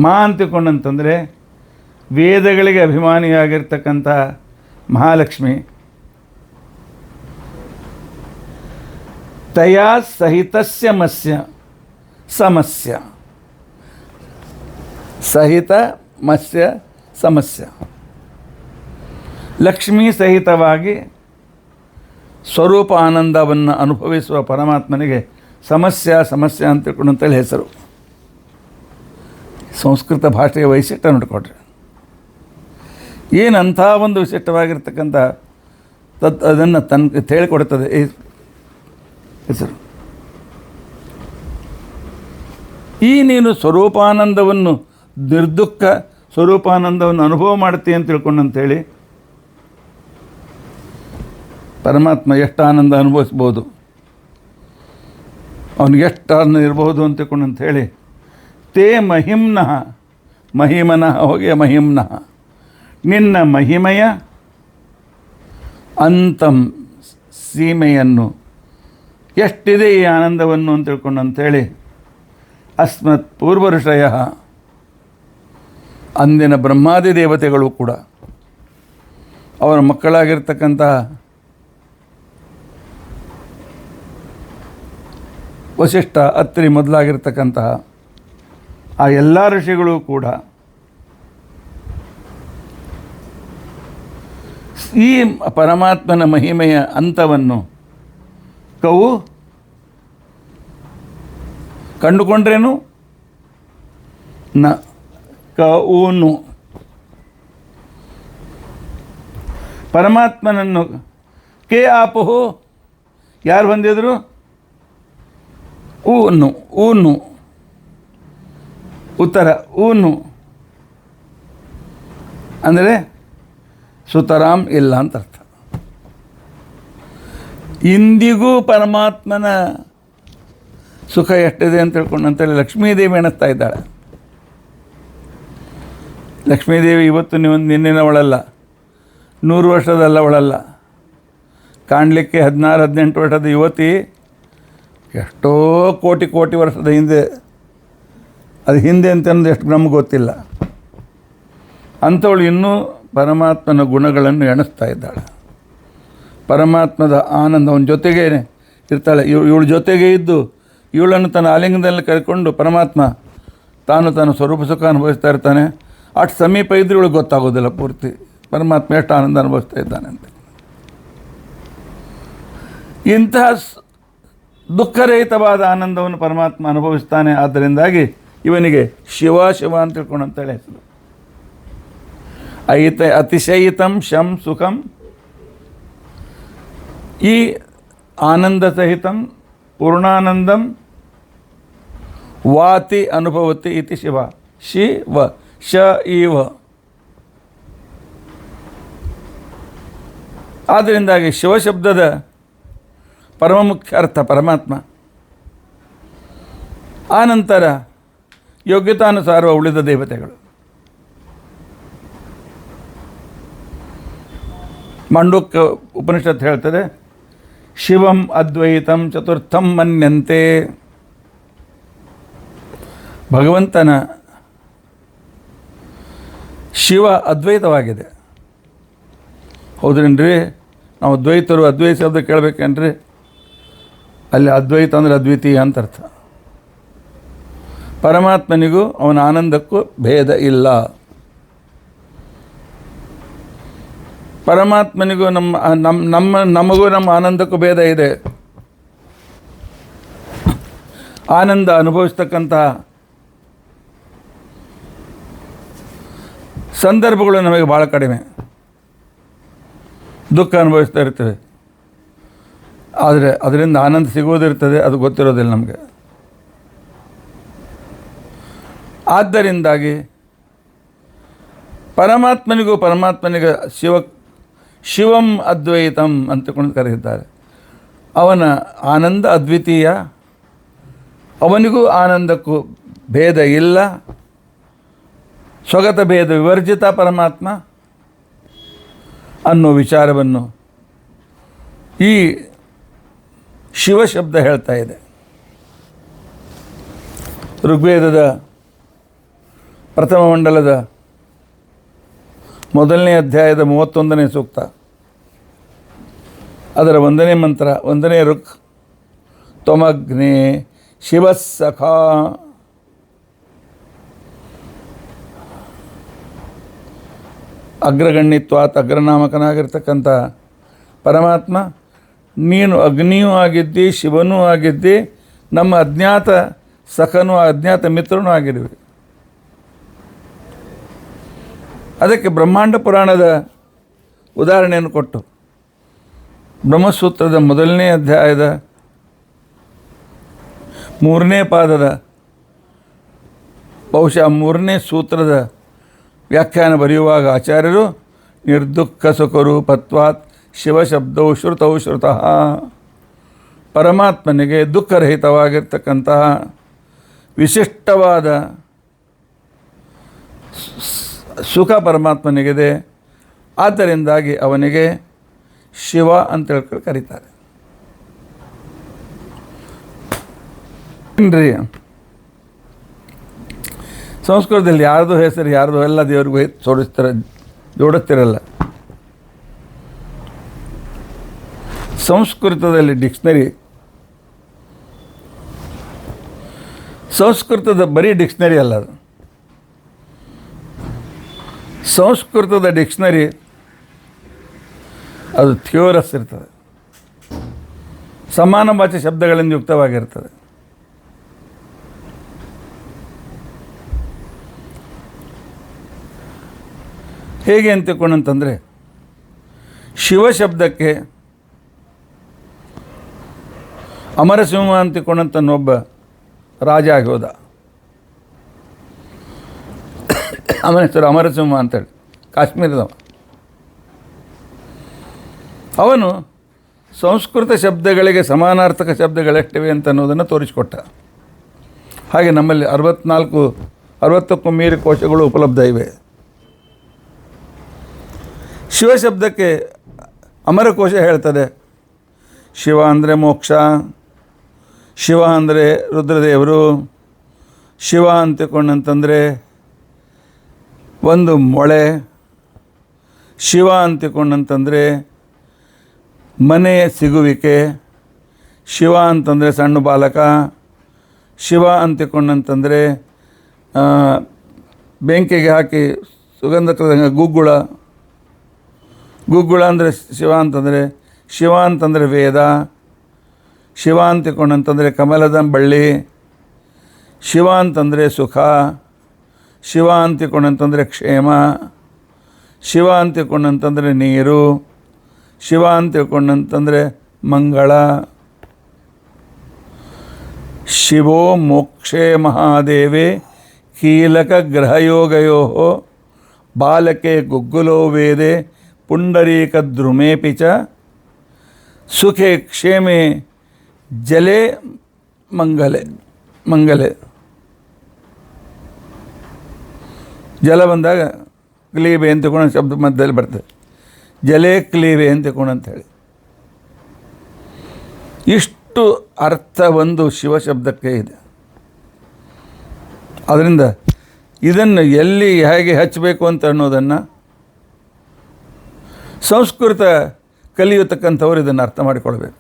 ಮಾ ಅಂತಿಕೊಂಡಂತಂದರೆ ವೇದಗಳಿಗೆ ಅಭಿಮಾನಿಯಾಗಿರ್ತಕ್ಕಂಥ ಮಹಾಲಕ್ಷ್ಮಿ ತಯಾ ಸಹಿತಸ್ಯ ಮತ್ಸ್ಯ ಸಮಸ್ಯ. ಸಹಿತ ಮತ್ಸ್ಯ ಸಮಸ್ಯ. ಲಕ್ಷ್ಮೀ ಸಹಿತವಾಗಿ ಸ್ವರೂಪ ಆನಂದವನ್ನು ಅನುಭವಿಸುವ ಪರಮಾತ್ಮನಿಗೆ ಸಮಸ್ಯೆ ಅಂತ ತಿಳ್ಕೊಂಡಂತೇಳಿ ಹೆಸರು. ಸಂಸ್ಕೃತ ಭಾಷೆಯ ವೈಶಿಷ್ಟ್ಯ ನೋಡಿಕೊಡ್ರಿ. ಏನಂಥ ಒಂದು ವಿಶಿಷ್ಟವಾಗಿರ್ತಕ್ಕಂಥ ಅದನ್ನು ಹೇಳಿಕೊಡ್ತದೆ ಈ ಹೆಸರು. ಈ ನೀನು ಸ್ವರೂಪಾನಂದವನ್ನು, ನಿರ್ದುಃಖ ಸ್ವರೂಪಾನಂದವನ್ನು ಅನುಭವ ಮಾಡ್ತೀಯ ಅಂತ ತಿಳ್ಕೊಂಡಂತೇಳಿ ಪರಮಾತ್ಮ ಎಷ್ಟು ಆನಂದ ಅನುಭವಿಸ್ಬೋದು, ಅವನಿಗೆ ಎಷ್ಟು ಆನಂದ ಇರ್ಬೋದು ಅಂತ ತಿಳ್ಕೊಂಡಂಥೇಳಿ ತೇ ಮಹಿಮ್ನಃ, ಮಹಿಮನಃ ಹೋಗಿ ಮಹಿಮ್ನಃ, ನಿನ್ನ ಮಹಿಮೆಯ ಅಂತಂ ಸೀಮೆಯನ್ನು ಎಷ್ಟಿದೆ ಈ ಆನಂದವನ್ನು ಅಂತ ತಿಳ್ಕೊಂಡಂಥೇಳಿ ಅಸ್ಮತ್ ಪೂರ್ವ ಋಷಯ, ಅಂದಿನ ಬ್ರಹ್ಮಾದಿ ದೇವತೆಗಳು ಕೂಡ ಅವರ ಮಕ್ಕಳಾಗಿರ್ತಕ್ಕಂಥ ವಸಿಷ್ಠ, ಅತ್ರಿ ಮೊದಲಾಗಿರ್ತಕ್ಕಂತಹ ಆ ಎಲ್ಲ ಋಷಿಗಳು ಕೂಡ ಈ ಪರಮಾತ್ಮನ ಮಹಿಮೆಯ ಅಂತವನ್ನು ಕವು ಕಂಡುಕೊಂಡ್ರೇನು ನ ಕೌನು ಪರಮಾತ್ಮನನ್ನು ಕೆ ಆಪುಹು ಯಾರು ಬಂದಿದ್ರು? ಊನು ಉತ್ತರ ಊನು ಅಂದರೆ ಸುತರಾಮ್ ಇಲ್ಲ ಅಂತ ಅರ್ಥ. ಇಂದಿಗೂ ಪರಮಾತ್ಮನ ಸುಖ ಎಷ್ಟಿದೆ ಅಂತ ತಿಳ್ಕೊಂಡಂತೇಳಿ ಲಕ್ಷ್ಮೀದೇವಿ ಎಣಿಸ್ತಾ ಇದ್ದಾಳೆ. ಲಕ್ಷ್ಮೀದೇವಿ ಇವತ್ತು ನಿನ್ನಿನವಳಲ್ಲ, 100 ವರ್ಷದಲ್ಲವಳಲ್ಲ. ಕಾಣಲಿಕ್ಕೆ 16-18 ವರ್ಷದ ಯುವತಿ, ಎಷ್ಟೋ ಕೋಟಿ ವರ್ಷದ ಹಿಂದೆ, ಅದು ಹಿಂದೆ ಅಂತಂದು ಎಷ್ಟು ನಮ್ಗೆ ಗೊತ್ತಿಲ್ಲ. ಅಂಥವಳು ಇನ್ನೂ ಪರಮಾತ್ಮನ ಗುಣಗಳನ್ನು ಎಣಿಸ್ತಾ ಇದ್ದಾಳೆ. ಪರಮಾತ್ಮದ ಆನಂದ ಅವನ ಜೊತೆಗೇ ಇರ್ತಾಳೆ. ಇವಳ ಜೊತೆಗೆ ಇದ್ದು ಇವಳನ್ನು ತನ್ನ ಆಲಿಂಗದಲ್ಲಿ ಕರ್ಕೊಂಡು ಪರಮಾತ್ಮ ತಾನು ಸ್ವರೂಪ ಸುಖ ಅನುಭವಿಸ್ತಾ ಇರ್ತಾನೆ. ಅಷ್ಟು ಸಮೀಪ ಇದ್ರೂ ಇವಳಿಗೆ ಗೊತ್ತಾಗೋದಿಲ್ಲ ಪೂರ್ತಿ ಪರಮಾತ್ಮ ಎಷ್ಟು ಆನಂದ ಅನುಭವಿಸ್ತಾ ಇದ್ದಾನೆ ಅಂತ. ಇಂತಹ ದುಃಖರಹಿತವಾದ ಆನಂದವನ್ನು ಪರಮಾತ್ಮ ಅನುಭವಿಸ್ತಾನೆ. ಆದ್ದರಿಂದಾಗಿ ಇವನಿಗೆ ಶಿವ ಅಂತ ತಿಳ್ಕೊಂಡು ಅಂತೇಳಿ ಹೆಸರು. ಅತಿಶಯಿತಂ ಶಂ ಸುಖಂ, ಈ ಆನಂದ ಸಹಿತಂ ಪೂರ್ಣಾನಂದಂ ವಾತಿ ಅನುಭವತಿ ಇತಿ ಶಿವ. ಶಿವ ಶ ಇವ. ಆದ್ದರಿಂದಾಗಿ ಶಿವಶಬ್ದದ ಪರಮ ಮುಖ್ಯ ಅರ್ಥ ಪರಮಾತ್ಮ. ಆನಂತರ ಯೋಗ್ಯತಾನುಸಾರ ಉಳಿದ ದೇವತೆಗಳು. ಮಾಂಡೂಕ್ಯ ಉಪನಿಷತ್ತು ಹೇಳ್ತದೆ, ಶಿವಂ ಅದ್ವೈತಂ ಚತುರ್ಥಂ ಮನ್ಯಂತೆ. ಭಗವಂತನ ಶಿವ ಅದ್ವೈತವಾಗಿದೆ. ಹೌದ್ರೇನ್ರಿ? ನಾವು ದ್ವೈತರು ಅದ್ವೈತ ಶಬ್ದ ಕೇಳಬೇಕೇನ್ರಿ? ಅಲ್ಲಿ ಅದ್ವೈತ ಅಂದರೆ ಅದ್ವಿತೀಯ ಅಂತ ಅರ್ಥ. ಪರಮಾತ್ಮನಿಗೂ ಅವನ ಆನಂದಕ್ಕೂ ಭೇದ ಇಲ್ಲ. ಪರಮಾತ್ಮನಿಗೂ ನಮಗೂ ನಮ್ಮ ಆನಂದಕ್ಕೂ ಭೇದ ಇದೆ. ಆನಂದ ಅನುಭವಿಸ್ತಕ್ಕಂಥ ಸಂದರ್ಭಗಳು ನಮಗೆ ಭಾಳ ಕಡಿಮೆ. ದುಃಖ ಅನುಭವಿಸ್ತಾ ಇರ್ತೇವೆ, ಆದರೆ ಅದರಿಂದ ಆನಂದ ಸಿಗೋದಿರ್ತದೆ, ಅದು ಗೊತ್ತಿರೋದಿಲ್ಲ ನಮಗೆ. ಆದ್ದರಿಂದಾಗಿ ಪರಮಾತ್ಮನಿಗೆ ಶಿವಂ ಅದ್ವೈತಂ ಅಂತಕೊಂಡು ಕರೆಯುತ್ತಾರೆ. ಅವನ ಆನಂದ ಅದ್ವಿತೀಯ, ಅವನಿಗೂ ಆನಂದಕ್ಕೂ ಭೇದ ಇಲ್ಲ. ಸ್ವಗತ ಭೇದ ವಿವರ್ಜಿತ ಪರಮಾತ್ಮ ಅನ್ನೋ ವಿಚಾರವನ್ನು ಈ ಶಿವಶಬ್ದ ಹೇಳ್ತಾ ಇದೆ. ಋಗ್ವೇದದ ಪ್ರಥಮ ಮಂಡಲದ 1ನೇ ಅಧ್ಯಾಯದ 31ನೇ ಸೂಕ್ತ, ಅದರ 1ನೇ ಮಂತ್ರ, 1ನೇ ಋಕ್, ತ್ವಮಗ್ನೇ ಶಿವಸ್ಸಖಾ. ಅಗ್ರಗಣ್ಯತ್ವಾತ್ ಅಗ್ರನಾಮಕನಾಗಿರ್ತಕ್ಕಂಥ ಪರಮಾತ್ಮ, ನೀನು ಅಗ್ನಿಯೂ ಆಗಿದ್ದಿ, ಶಿವನೂ ಆಗಿದ್ದಿ, ನಮ್ಮ ಅಜ್ಞಾತ ಸಖನೂ ಅಜ್ಞಾತ ಮಿತ್ರನೂ ಆಗಿರುವೆ. ಅದಕ್ಕೆ ಬ್ರಹ್ಮಾಂಡ ಪುರಾಣದ ಉದಾಹರಣೆಯನ್ನು ಕೊಟ್ಟು ಬ್ರಹ್ಮಸೂತ್ರದ 1ನೇ ಅಧ್ಯಾಯದ 3ನೇ ಪಾದದ ಬಹುಶಃ 3ನೇ ಸೂತ್ರದ ವ್ಯಾಖ್ಯಾನ ಬರೆಯುವಾಗ ಆಚಾರ್ಯರು ನಿರ್ದುಃಖ ಸುಖರೂಪತ್ವಾತ್ ಶಿವಶಬ್ದವು ಶ್ರುತೌ ಶ್ರುತಃ, ಪರಮಾತ್ಮನಿಗೆ ದುಃಖರಹಿತವಾಗಿರ್ತಕ್ಕಂತಹ ವಿಶಿಷ್ಟವಾದ ಸುಖ ಪರಮಾತ್ಮನಿಗಿದೆ. ಆದ್ದರಿಂದಾಗಿ ಅವನಿಗೆ ಶಿವ ಅಂತ ಹೇಳ್ಕೊಂಡು ಕರೀತಾರೆ. ಏನ್ರಿ, ಸಂಸ್ಕೃತದಲ್ಲಿ ಯಾರ್ದು ಹೆಸರು ಯಾರ್ದು ಎಲ್ಲ ದೇವ್ರಿಗೂ ಜೋಡಿಸ್ತಿರಲ್ಲ. ಸಂಸ್ಕೃತದಲ್ಲಿ ಡಿಕ್ಷನರಿ, ಸಂಸ್ಕೃತದ ಬರೀ ಡಿಕ್ಷನರಿ ಅಲ್ಲ ಅದು. ಸಂಸ್ಕೃತದ ಡಿಕ್ಷನರಿ ಅದು ಥಿಯೋರಸ್ ಇರ್ತದೆ, ಸಮಾನ ಭಾಷೆ ಶಬ್ದಗಳಿಂದ ಯುಕ್ತವಾಗಿರ್ತದೆ. ಹೇಗೆ ಅಂತ ತಿಳ್ಕೊಂಡಂತಂದರೆ, ಶಿವಶಬ್ದಕ್ಕೆ ಅಮರಸಿಂಹ ಅಂತ ತಿಳ್ಕೊಂಡಂತನೊಬ್ಬ ರಾಜ ಆಗಿ ಹೋದ. ಅವನ ಹೆಸರು ಅಮರಸಿಂಹ ಅಂತೇಳಿ, ಕಾಶ್ಮೀರದವ. ಅವನು ಸಂಸ್ಕೃತ ಶಬ್ದಗಳಿಗೆ ಸಮಾನಾರ್ಥಕ ಶಬ್ದಗಳೆಷ್ಟಿವೆ ಅಂತ ಅನ್ನೋದನ್ನು ತೋರಿಸಿಕೊಟ್ಟ. ಹಾಗೆ ನಮ್ಮಲ್ಲಿ 60ಕ್ಕೂ ಮೀರಿ ಕೋಶಗಳು ಉಪಲಬ್ಧ ಇವೆ. ಶಿವಶಬ್ದಕ್ಕೆ ಅಮರಕೋಶ ಹೇಳ್ತದೆ, ಶಿವ ಅಂದರೆ ಮೋಕ್ಷ, ಶಿವ ಅಂದರೆ ರುದ್ರದೇವರು, ಶಿವ ಅಂತಿಕೊಂಡಂತಂದರೆ ಒಂದು ಮೊಳೆ, ಶಿವ ಅಂತಿಕೊಂಡಂತಂದರೆ ಮನೆ ಸಿಗುವಿಕೆ, ಶಿವ ಅಂತಂದರೆ ಸಣ್ಣ ಬಾಲಕ, ಶಿವ ಅಂತಿಕೊಂಡಂತಂದರೆ ಬೆಂಕಿಗೆ ಹಾಕಿ ಸುಗಂಧ ಗುಗ್ಗುಳ, ಗುಗ್ಗುಳ ಅಂದರೆ ಶಿವ ಅಂತಂದರೆ, ಶಿವ ಅಂತಂದರೆ ವೇದ, ಶಿವ ಅಂತಿಕೊಂಡಂತಂದರೆ ಕಮಲದ ಬಳ್ಳಿ, ಶಿವ ಅಂತಂದರೆ ಸುಖ, ಶಿವ ಅಂತಿಕೊಂಡಂತಂದರೆ ಕ್ಷೇಮ, ಶಿವ ಅಂತಿಕೊಂಡಂತಂದರೆ ನೀರು, ಶಿವ ಅಂತಿಕೊಂಡಂತಂದರೆ ಮಂಗಳ. ಶಿವೋ ಮೋಕ್ಷೇ ಮಹಾದೇವೆ ಕೀಲಕ ಗ್ರಹಯೋಗಯೋ ಬಾಲಕೆ ಗುಗ್ಗುಲೋ ವೇದೆ ಪುಂಡರೀಕ ದ್ರುಮೇಪಿ ಚ ಸುಖೆ ಕ್ಷೇಮೆ ಜಲೆ ಮಂಗಲೆ. ಜಲ ಬಂದಾಗ ಕ್ಲೀಬೆ ಅಂತ ತಿಳ್ಕೊಂಡು ಶಬ್ದ ಮಧ್ಯದಲ್ಲಿ ಬರ್ತದೆ, ಜಲೆ ಕ್ಲೀಬೆ ಅಂತ ತಿಳ್ಕೊಂಡು ಅಂತೇಳಿ. ಇಷ್ಟು ಅರ್ಥ ಒಂದು ಶಿವಶಬ್ದಕ್ಕೆ ಇದೆ. ಅದರಿಂದ ಇದನ್ನು ಎಲ್ಲಿ ಹೇಗೆ ಹಚ್ಚಬೇಕು ಅಂತ ಅನ್ನೋದನ್ನು ಸಂಸ್ಕೃತ ಕಲಿಯತಕ್ಕಂಥವ್ರು ಇದನ್ನು ಅರ್ಥ ಮಾಡಿಕೊಳ್ಬೇಕು.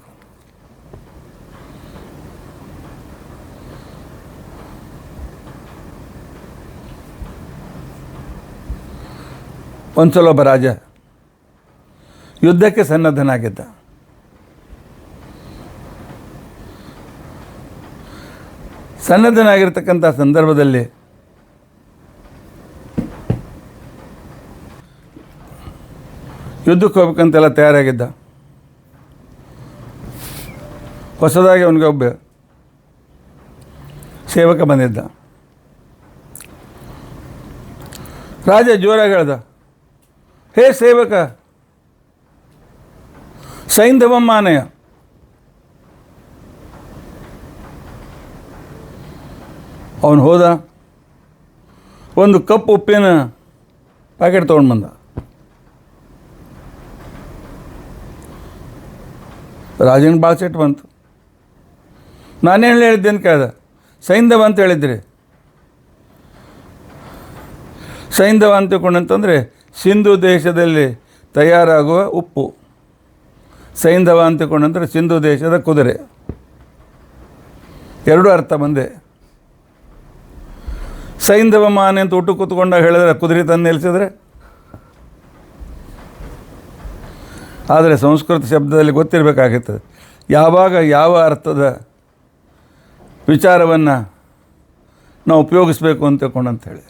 ಒಂದು ಸಲ ಒಬ್ಬ ರಾಜ ಯುದ್ಧಕ್ಕೆ ಸನ್ನದ್ಧನಾಗಿದ್ದ. ಸನ್ನದ್ಧನಾಗಿರ್ತಕ್ಕಂಥ ಸಂದರ್ಭದಲ್ಲಿ ಯುದ್ಧಕ್ಕೆ ಹೋಗ್ಬೇಕಂತೆಲ್ಲ ತಯಾರಾಗಿದ್ದ. ಹೊಸದಾಗಿ ಅವನಿಗೆ ಒಬ್ಬ ಸೇವಕ ಬಂದಿದ್ದ. ರಾಜ ಜೋರಾಗಿ ಹೇಳ್ದ, ಹೇ ಸೇವಕ, ಸೈಂಧವಂ ಆನೆಯ. ಅವನು ಹೋದ, ಒಂದು ಕಪ್ ಉಪ್ಪಿನ ಪ್ಯಾಕೆಟ್ ತೊಗೊಂಡು ಬಂದ. ರಾಜನ ಭಾಳ ಸಿಟ್ಟು ಬಂತು. ನಾನೇನು ಹೇಳಿದ್ದೇನು ಕೇಳ್ದ. ಸೈಂಧವ ಅಂತ ಹೇಳಿದ್ರಿ. ಸೈಂಧವ ಅಂತ ತಿಳ್ಕೊಂಡಂತಂದರೆ ಸಿಂಧು ದೇಶದಲ್ಲಿ ತಯಾರಾಗುವ ಉಪ್ಪು. ಸೈಂಧವ ಅಂತ ತಿಳ್ಕೊಂಡಂದ್ರೆ ಸಿಂಧು ದೇಶದ ಕುದುರೆ. ಎರಡೂ ಅರ್ಥ ಬಂದೆ. ಸೈಂಧವ ಮಾನೆ ಅಂತ ಊಟ ಕೂತ್ಕೊಂಡಾಗ ಹೇಳಿದ್ರೆ ಕುದುರೆ ತಂದು ನಿಲ್ಲಿಸಿದ್ರೆ. ಆದರೆ ಸಂಸ್ಕೃತ ಶಬ್ದದಲ್ಲಿ ಗೊತ್ತಿರಬೇಕಾಗುತ್ತದೆ ಯಾವಾಗ ಯಾವ ಅರ್ಥದ ವಿಚಾರವನ್ನು ನಾವು ಉಪಯೋಗಿಸ್ಬೇಕು ಅಂತ ತಿಳ್ಕೊಂಡಂಥೇಳಿ.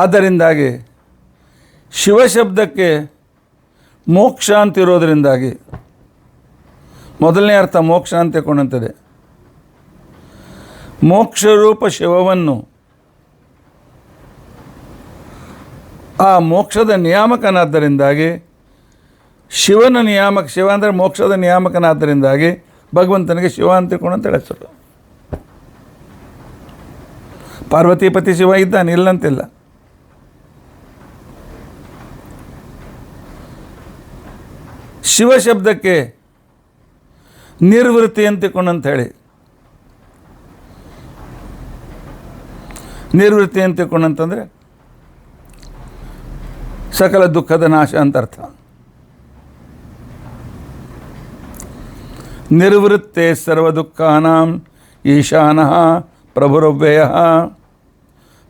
ಆದ್ದರಿಂದಾಗಿ ಶಿವಶಬ್ದಕ್ಕೆ ಮೋಕ್ಷ ಅಂತಿರೋದರಿಂದಾಗಿ ಮೊದಲನೇ ಅರ್ಥ ಮೋಕ್ಷ ಅಂತ ತಿಳ್ಕೊಂಡಂಥದ್ದೇ. ಮೋಕ್ಷರೂಪ ಶಿವವನ್ನು, ಆ ಮೋಕ್ಷದ ನಿಯಾಮಕನಾದ್ದರಿಂದಾಗಿ, ಶಿವನ ನಿಯಾಮಕ, ಶಿವ ಅಂದರೆ ಮೋಕ್ಷದ ನಿಯಾಮಕನಾದ್ದರಿಂದಾಗಿ ಭಗವಂತನಿಗೆ ಶಿವ ಅಂತ ತಿಳ್ಕೊಂಡಂತ ಹೆಸರು. ಪಾರ್ವತಿಪತಿ ಶಿವ ಇದ್ದಾನೆ, ಇಲ್ಲಂತಿಲ್ಲ. ಶಿವ ಶಬ್ದಕ್ಕೆ ನಿರ್ವೃತ್ತಿ ಅಂತ ತಿಳ್ಕೊಂಡಂತ ಹೇಳಿ, ನಿರ್ವೃತ್ತಿ ಅಂತ ತಿಳ್ಕೊಂಡಂತಂದರೆ ಸಕಲ ದುಃಖದ ನಾಶ ಅಂತ ಅರ್ಥ. ನಿರ್ವೃತ್ತೆ ಸರ್ವ ದುಃಖಾನಾಂ ಈಶಾನಃ ಪ್ರಭುರವ್ಯಯ.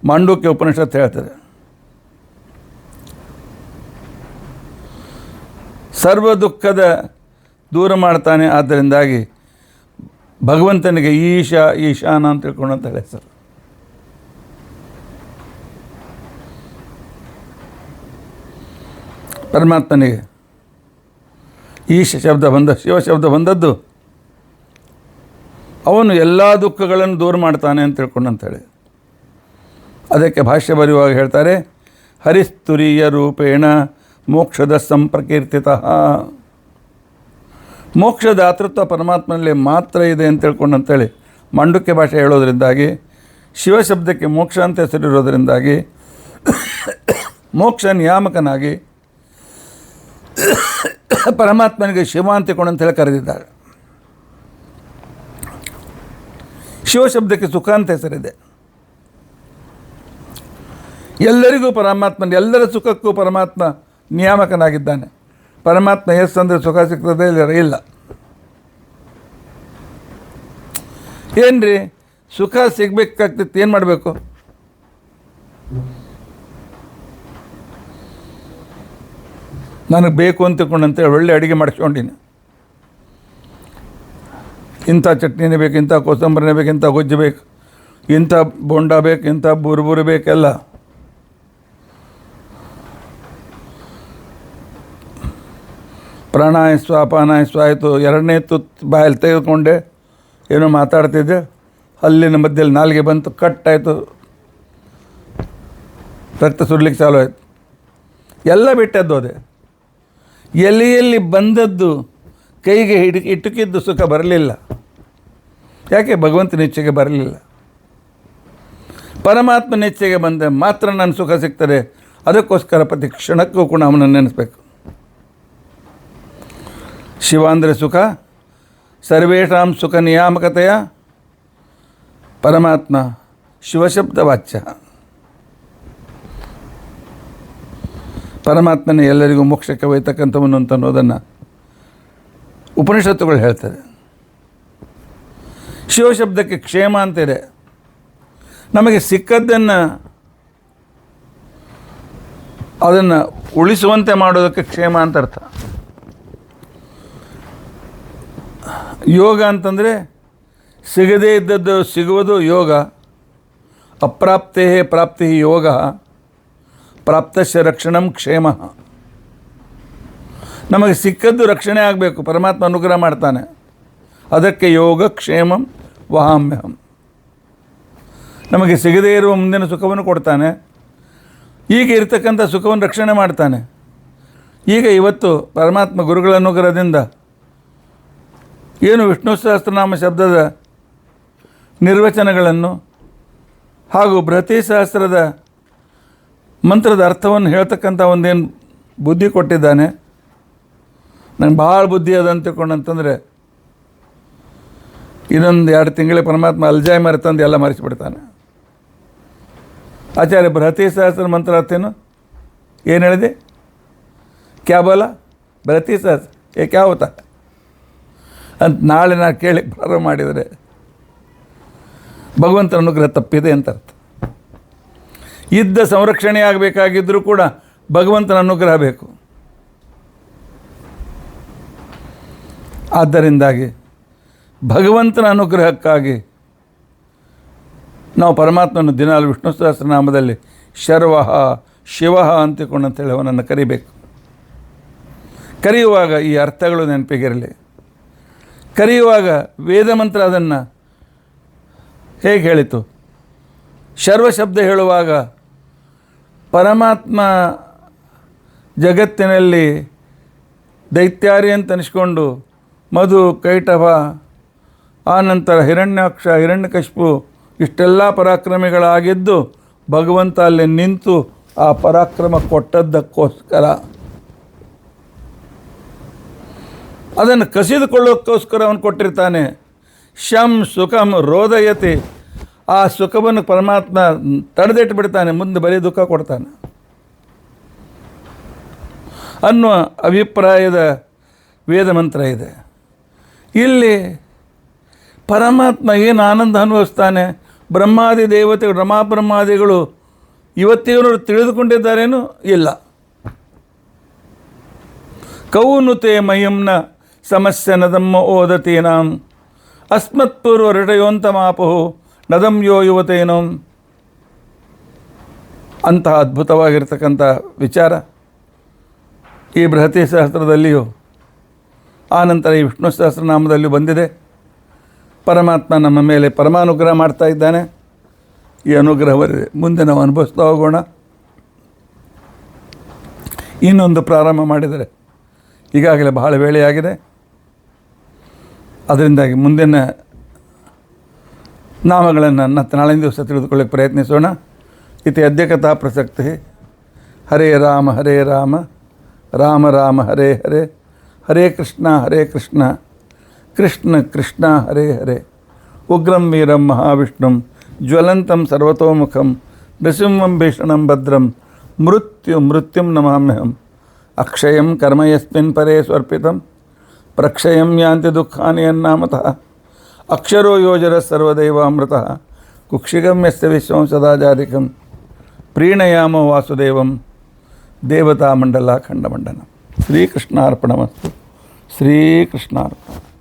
ಮಾಂಡೂಕ್ಯ ಉಪನಿಷತ್ತು ಹೇಳ್ತದೆ. ಸರ್ವ ದುಃಖದ ದೂರ ಮಾಡ್ತಾನೆ. ಆದ್ದರಿಂದಾಗಿ ಭಗವಂತನಿಗೆ ಈಶಾನ ಅಂತ ತಿಳ್ಕೊಂಡಂತ ಹೆಸರು. ಪರಮಾತ್ಮನಿಗೆ ಈಶ ಶಬ್ದ ಬಂದ, ಶಿವ ಶಬ್ದ ಬಂದದ್ದು ಅವನು ಎಲ್ಲ ದುಃಖಗಳನ್ನು ದೂರ ಮಾಡ್ತಾನೆ ಅಂತ ತಿಳ್ಕೊಂಡಂತೇಳಿ. ಅದಕ್ಕೆ ಭಾಷ್ಯ ಬರೆಯುವಾಗ ಹೇಳ್ತಾರೆ, ಹರಿಸ್ತುರೀಯ ರೂಪೇಣ ಮೋಕ್ಷದ ಸಂಪ್ರಕೀರ್ತಿತಃ. ಮೋಕ್ಷದಾತೃತ್ವ ಪರಮಾತ್ಮನಲ್ಲಿ ಮಾತ್ರ ಇದೆ ಅಂತ ತಿಳ್ಕೊಂಡಂತೇಳಿ ಮಾಂಡುಕ್ಯ ಭಾಷೆ ಹೇಳೋದ್ರಿಂದಾಗಿ, ಶಿವಶಬ್ದಕ್ಕೆ ಮೋಕ್ಷ ಅಂತ ಹೆಸರಿರೋದರಿಂದಾಗಿ ಮೋಕ್ಷ ನಿಯಾಮಕನಾಗಿ ಪರಮಾತ್ಮನಿಗೆ ಶಿವ ಅಂತ ತಿಳ್ಕೊಂಡಂತೇಳಿ ಕರೆದಿದ್ದಾರೆ. ಶಿವಶಬ್ದಕ್ಕೆ ಸುಖ ಅಂತ ಹೆಸರಿದೆ. ಎಲ್ಲರಿಗೂ ಪರಮಾತ್ಮನ, ಎಲ್ಲರ ಸುಖಕ್ಕೂ ಪರಮಾತ್ಮ ನಿಯಾಮಕನಾಗಿದ್ದಾನೆ. ಪರಮಾತ್ಮ ಎಸ್ ಅಂದರೆ ಸುಖ ಸಿಗ್ತದೆ, ಇಲ್ಲ. ಏನ್ರಿ ಸುಖ ಸಿಗ್ಬೇಕಾಗ್ತಿತ್ತು, ಏನು ಮಾಡಬೇಕು? ನನಗೆ ಬೇಕು ಅಂತ ತಿಳ್ಕೊಂಡಂತೇಳಿ ಒಳ್ಳೆ ಅಡುಗೆ ಮಾಡಿಸ್ಕೊಂಡಿನಿ. ಇಂಥ ಚಟ್ನಿನೇ ಬೇಕು, ಇಂಥ ಕೋಸಂಬರಿನೇ ಬೇಕು, ಇಂಥ ಗೊಜ್ಜು ಬೇಕು, ಇಂಥ ಬೋಂಡ ಬೇಕು, ಇಂಥ ಬುರುಬುರು ಬೇಕೆಲ್ಲ. ಪ್ರಾಣಾಯ ಸ್ವ ಅಪಾನಾಯ ಸ್ವ ಆಯಿತು. ಎರಡನೇ ತುತ್ತು ಬಾಯಲ್ಲಿ ತೆಗೆದುಕೊಂಡೆ, ಏನೋ ಮಾತಾಡ್ತಿದ್ದೆ, ಹಲ್ಲಿನ ಮಧ್ಯದಲ್ಲಿ ನಾಲಿಗೆ ಬಂತು, ಕಟ್ಟಾಯಿತು, ರಕ್ತ ಸುಡ್ಲಿಕ್ಕೆ ಚಾಲು ಆಯಿತು. ಎಲ್ಲ ಬಿಟ್ಟದ್ದು ಅದೇ. ಎಲೆಯಲ್ಲಿ ಬಂದದ್ದು ಕೈಗೆ ಇಟ್ಟುಕಿದ್ದು ಸುಖ ಬರಲಿಲ್ಲ. ಯಾಕೆ? ಭಗವಂತನ ಇಚ್ಛೆಗೆ ಬರಲಿಲ್ಲ. ಪರಮಾತ್ಮನ ಇಚ್ಛೆಗೆ ಬಂದ ಮಾತ್ರ ನನ್ನ ಸುಖ ಸಿಗ್ತದೆ. ಅದಕ್ಕೋಸ್ಕರ ಪ್ರತಿ ಕ್ಷಣಕ್ಕೂ ಕೂಡ ಅವನನ್ನು ನೆನೆಸ್ಬೇಕು. ಶಿವ ಅಂದರೆ ಸುಖ. ಸರ್ವೇಷಾಂ ಸುಖ ನಿಯಾಮಕತೆಯ ಪರಮಾತ್ಮ ಶಿವಶಬ್ದ ವಾಚ್ಯ. ಪರಮಾತ್ಮನೇ ಎಲ್ಲರಿಗೂ ಮೋಕ್ಷಕ್ಕೆ ಒಯ್ತಕ್ಕಂಥವನು ಅಂತ ಅನ್ನೋದನ್ನು ಉಪನಿಷತ್ತುಗಳು ಹೇಳ್ತದೆ. ಶಿವಶಬ್ದಕ್ಕೆ ಕ್ಷೇಮ ಅಂತಿದೆ. ನಮಗೆ ಸಿಕ್ಕದ್ದನ್ನು ಅದನ್ನು ಉಳಿಸುವಂತೆ ಮಾಡೋದಕ್ಕೆ ಕ್ಷೇಮ ಅಂತ ಅರ್ಥ. ಯೋಗ ಅಂತಂದರೆ ಸಿಗದೇ ಇದ್ದದ್ದು ಸಿಗುವುದು ಯೋಗ. ಅಪ್ರಾಪ್ತೇ ಪ್ರಾಪ್ತಿ ಯೋಗ, ಪ್ರಾಪ್ತಸ್ಯ ರಕ್ಷಣಂ ಕ್ಷೇಮ. ನಮಗೆ ಸಿಕ್ಕದ್ದು ರಕ್ಷಣೆ ಆಗಬೇಕು, ಪರಮಾತ್ಮ ಅನುಗ್ರಹ ಮಾಡ್ತಾನೆ. ಅದಕ್ಕೆ ಯೋಗ ಕ್ಷೇಮಂ ವಹಾಮ್ಯಹಂ. ನಮಗೆ ಸಿಗದೇ ಇರುವ ಮುಂದಿನ ಸುಖವನ್ನು ಕೊಡ್ತಾನೆ, ಈಗ ಇರತಕ್ಕಂಥ ಸುಖವನ್ನು ರಕ್ಷಣೆ ಮಾಡ್ತಾನೆ. ಈಗ ಇವತ್ತು ಪರಮಾತ್ಮ ಗುರುಗಳ ಅನುಗ್ರಹದಿಂದ ಏನು ವಿಷ್ಣು ಸಹಸ್ರನಾಮ ಶಬ್ದದ ನಿರ್ವಚನಗಳನ್ನು ಹಾಗೂ ಬೃಹತಿ ಸಹಸ್ರದ ಮಂತ್ರದ ಅರ್ಥವನ್ನು ಹೇಳ್ತಕ್ಕಂಥ ಒಂದೇನು ಬುದ್ಧಿ ಕೊಟ್ಟಿದ್ದಾನೆ. ನಂಗೆ ಭಾಳ ಬುದ್ಧಿ ಅದ ಅಂತ ತಿಳ್ಕೊಂಡಂತಂದರೆ ಇನ್ನೊಂದು 2 ತಿಂಗಳಿಗೆ ಪರಮಾತ್ಮ ಅಲ್ಜೈಮರ್ ತಂದು ಎಲ್ಲ ಮರೆಸಿಬಿಡ್ತಾನೆ. ಆಚಾರ್ಯ ಬೃಹತಿ ಸಹಸ್ರ ಮಂತ್ರ ಅರ್ಥೇನು ಏನು ಹೇಳಿದೆ? ಕ್ಯಾ ಬೋಲ ಬೃಹತಿ ಸಹಸ್ರ ಏ ಕ್ಯಾ ಹೋತಾ ಅಂತ ನಾಳೆ ನಾನು ಕೇಳಿ ಪ್ರಾರಂಭ ಮಾಡಿದರೆ ಭಗವಂತನ ಅನುಗ್ರಹ ತಪ್ಪಿದೆ ಅಂತ ಅರ್ಥ. ಇದ್ದ ಸಂರಕ್ಷಣೆ ಆಗಬೇಕಾಗಿದ್ದರೂ ಕೂಡ ಭಗವಂತನ ಅನುಗ್ರಹ ಬೇಕು. ಆದ್ದರಿಂದಾಗಿ ಭಗವಂತನ ಅನುಗ್ರಹಕ್ಕಾಗಿ ನಾವು ಪರಮಾತ್ಮನ ದಿನಾಲು ವಿಷ್ಣು ಸಹಸ್ರನಾಮದಲ್ಲಿ ಶರ್ವಃ ಶಿವಃ ಅಂತೇಳಿ ಅವನನ್ನು ಕರಿಬೇಕು. ಕರೆಯುವಾಗ ಈ ಅರ್ಥಗಳು ನೆನಪಿಗಿರಲಿ. ಕರೆಯುವಾಗ ವೇದ ಮಂತ್ರ ಅದನ್ನು ಹೇಗೆ ಹೇಳಿತು? ಶರ್ವ ಶಬ್ದ ಹೇಳುವಾಗ ಪರಮಾತ್ಮ ಜಗತ್ತಿನಲ್ಲಿ ದೈತ್ಯಾರಿ ಅಂತ ಅನಿಸ್ಕೊಂಡು ಮಧು, ಕೈಟಭ, ಆನಂತರ ಹಿರಣ್ಯಾಕ್ಷ, ಹಿರಣ್ಯಕಶಿಪು ಇಷ್ಟೆಲ್ಲ ಪರಾಕ್ರಮಿಗಳಾಗಿದ್ದು ಭಗವಂತ ಅಲ್ಲಿ ನಿಂತು ಆ ಪರಾಕ್ರಮ ಕೊಟ್ಟದ್ದಕ್ಕೋಸ್ಕರ, ಅದನ್ನು ಕಸಿದುಕೊಳ್ಳೋಕ್ಕೋಸ್ಕರ ಅವನು ಕೊಟ್ಟಿರ್ತಾನೆ. ಶಂ ಸುಖಂ ರೋದಯತಿ, ಆ ಸುಖವನ್ನು ಪರಮಾತ್ಮ ತಡೆದಿಟ್ಟು ಬಿಡ್ತಾನೆ, ಮುಂದೆ ಬರೀ ದುಃಖ ಕೊಡ್ತಾನೆ ಅನ್ನುವ ಅಭಿಪ್ರಾಯದ ವೇದ ಮಂತ್ರ ಇದೆ. ಇಲ್ಲಿ ಪರಮಾತ್ಮ ಏನು ಆನಂದ ಅನುಭವಿಸ್ತಾನೆ, ಬ್ರಹ್ಮಾದಿ ದೇವತೆಗಳು, ರಮಾಬ್ರಹ್ಮಾದಿಗಳು ಇವತ್ತಿಗೂ ತಿಳಿದುಕೊಂಡಿದ್ದಾರೇನೂ ಇಲ್ಲ. ಕೌನುತೆ ಮಹಿಂನ ಸಮಸ್ಯೆ ನದಮ್ಮ ಓದತೀನಾಂ ಅಸ್ಮತ್ಪೂರ್ವ ಹೃದಯೋಂತಮಾಪಹು ನದಂ ಯೋ ಯುವತೇನೋ. ಅಂತಹ ಅದ್ಭುತವಾಗಿರ್ತಕ್ಕಂಥ ವಿಚಾರ ಈ ಬೃಹತಿ ಸಹಸ್ರದಲ್ಲಿಯೂ ಆನಂತರ ಈ ವಿಷ್ಣು ಸಹಸ್ರನಾಮದಲ್ಲಿಯೂ ಬಂದಿದೆ. ಪರಮಾತ್ಮ ನಮ್ಮ ಮೇಲೆ ಪರಮಾನುಗ್ರಹ ಮಾಡ್ತಾ ಇದ್ದಾನೆ. ಈ ಅನುಗ್ರಹವೇ ಮುಂದೆ ನಾವು ಅನುಭವಿಸ್ತಾ ಹೋಗೋಣ. ಇನ್ನೊಂದು ಪ್ರಾರಂಭ ಮಾಡಿದರೆ ಈಗಾಗಲೇ ಬಹಳ ವೇಳೆಯಾಗಿದೆ. ಅದರಿಂದಾಗಿ ಮುಂದಿನ ನಾಮಗಳನ್ನು ನಾಳಿನ ದಿವಸ ತಿಳಿದುಕೊಳ್ಳಕ್ಕೆ ಪ್ರಯತ್ನಿಸೋಣ. ಇತಿ ಅದ್ಯ ಕಥಾ ಪ್ರಸಕ್ತಿ. ಹರೇ ರಾಮ ರಾಮ ರಾಮ ಹರೇ ಹರೇ, ಹರೇ ಕೃಷ್ಣ ಕೃಷ್ಣ ಕೃಷ್ಣ ಹರೇ ಹರೇ. ಉಗ್ರಂ ವೀರಂ ಮಹಾವಿಷ್ಣುಂ ಜ್ವಲಂತಂ ಸರ್ವತೋಮುಖಂ ನೃಸಿಂಹಂ ಭೀಷಣಂ ಭದ್ರಂ ಮೃತ್ಯುಂ ನಮಾಮ್ಯಹಂ. ಅಕ್ಷಯಂ ಕರ್ಮ ಯಸ್ಮಿನ್ ಪರೇ ಸ್ವರ್ಪಿತಂ ಪ್ರಕ್ಷಯಂ ಯಾಂತಿ ದುಃಖಾನಿ ಯನ್ನಾಮತಃ. ಅಕ್ಷರೋ ಯೋಜರ ಸರ್ವದೈವಾಮೃತಃ ಕುಕ್ಷಿಗಂ ಯಸ್ಯ ವಿಶ್ವಂ ಸದಾ ಜಾರಿಕಂ ಪ್ರೀಣಯಾಮ ವಾಸುದೇವಂ ದೇವತಾ ಮಂಡಲ ಖಂಡಮಂಡನ. ಶ್ರೀಕೃಷ್ಣಾರ್ಪಣಮಸ್ತು. ಶ್ರೀಕೃಷ್ಣಾರ್ಪಣ.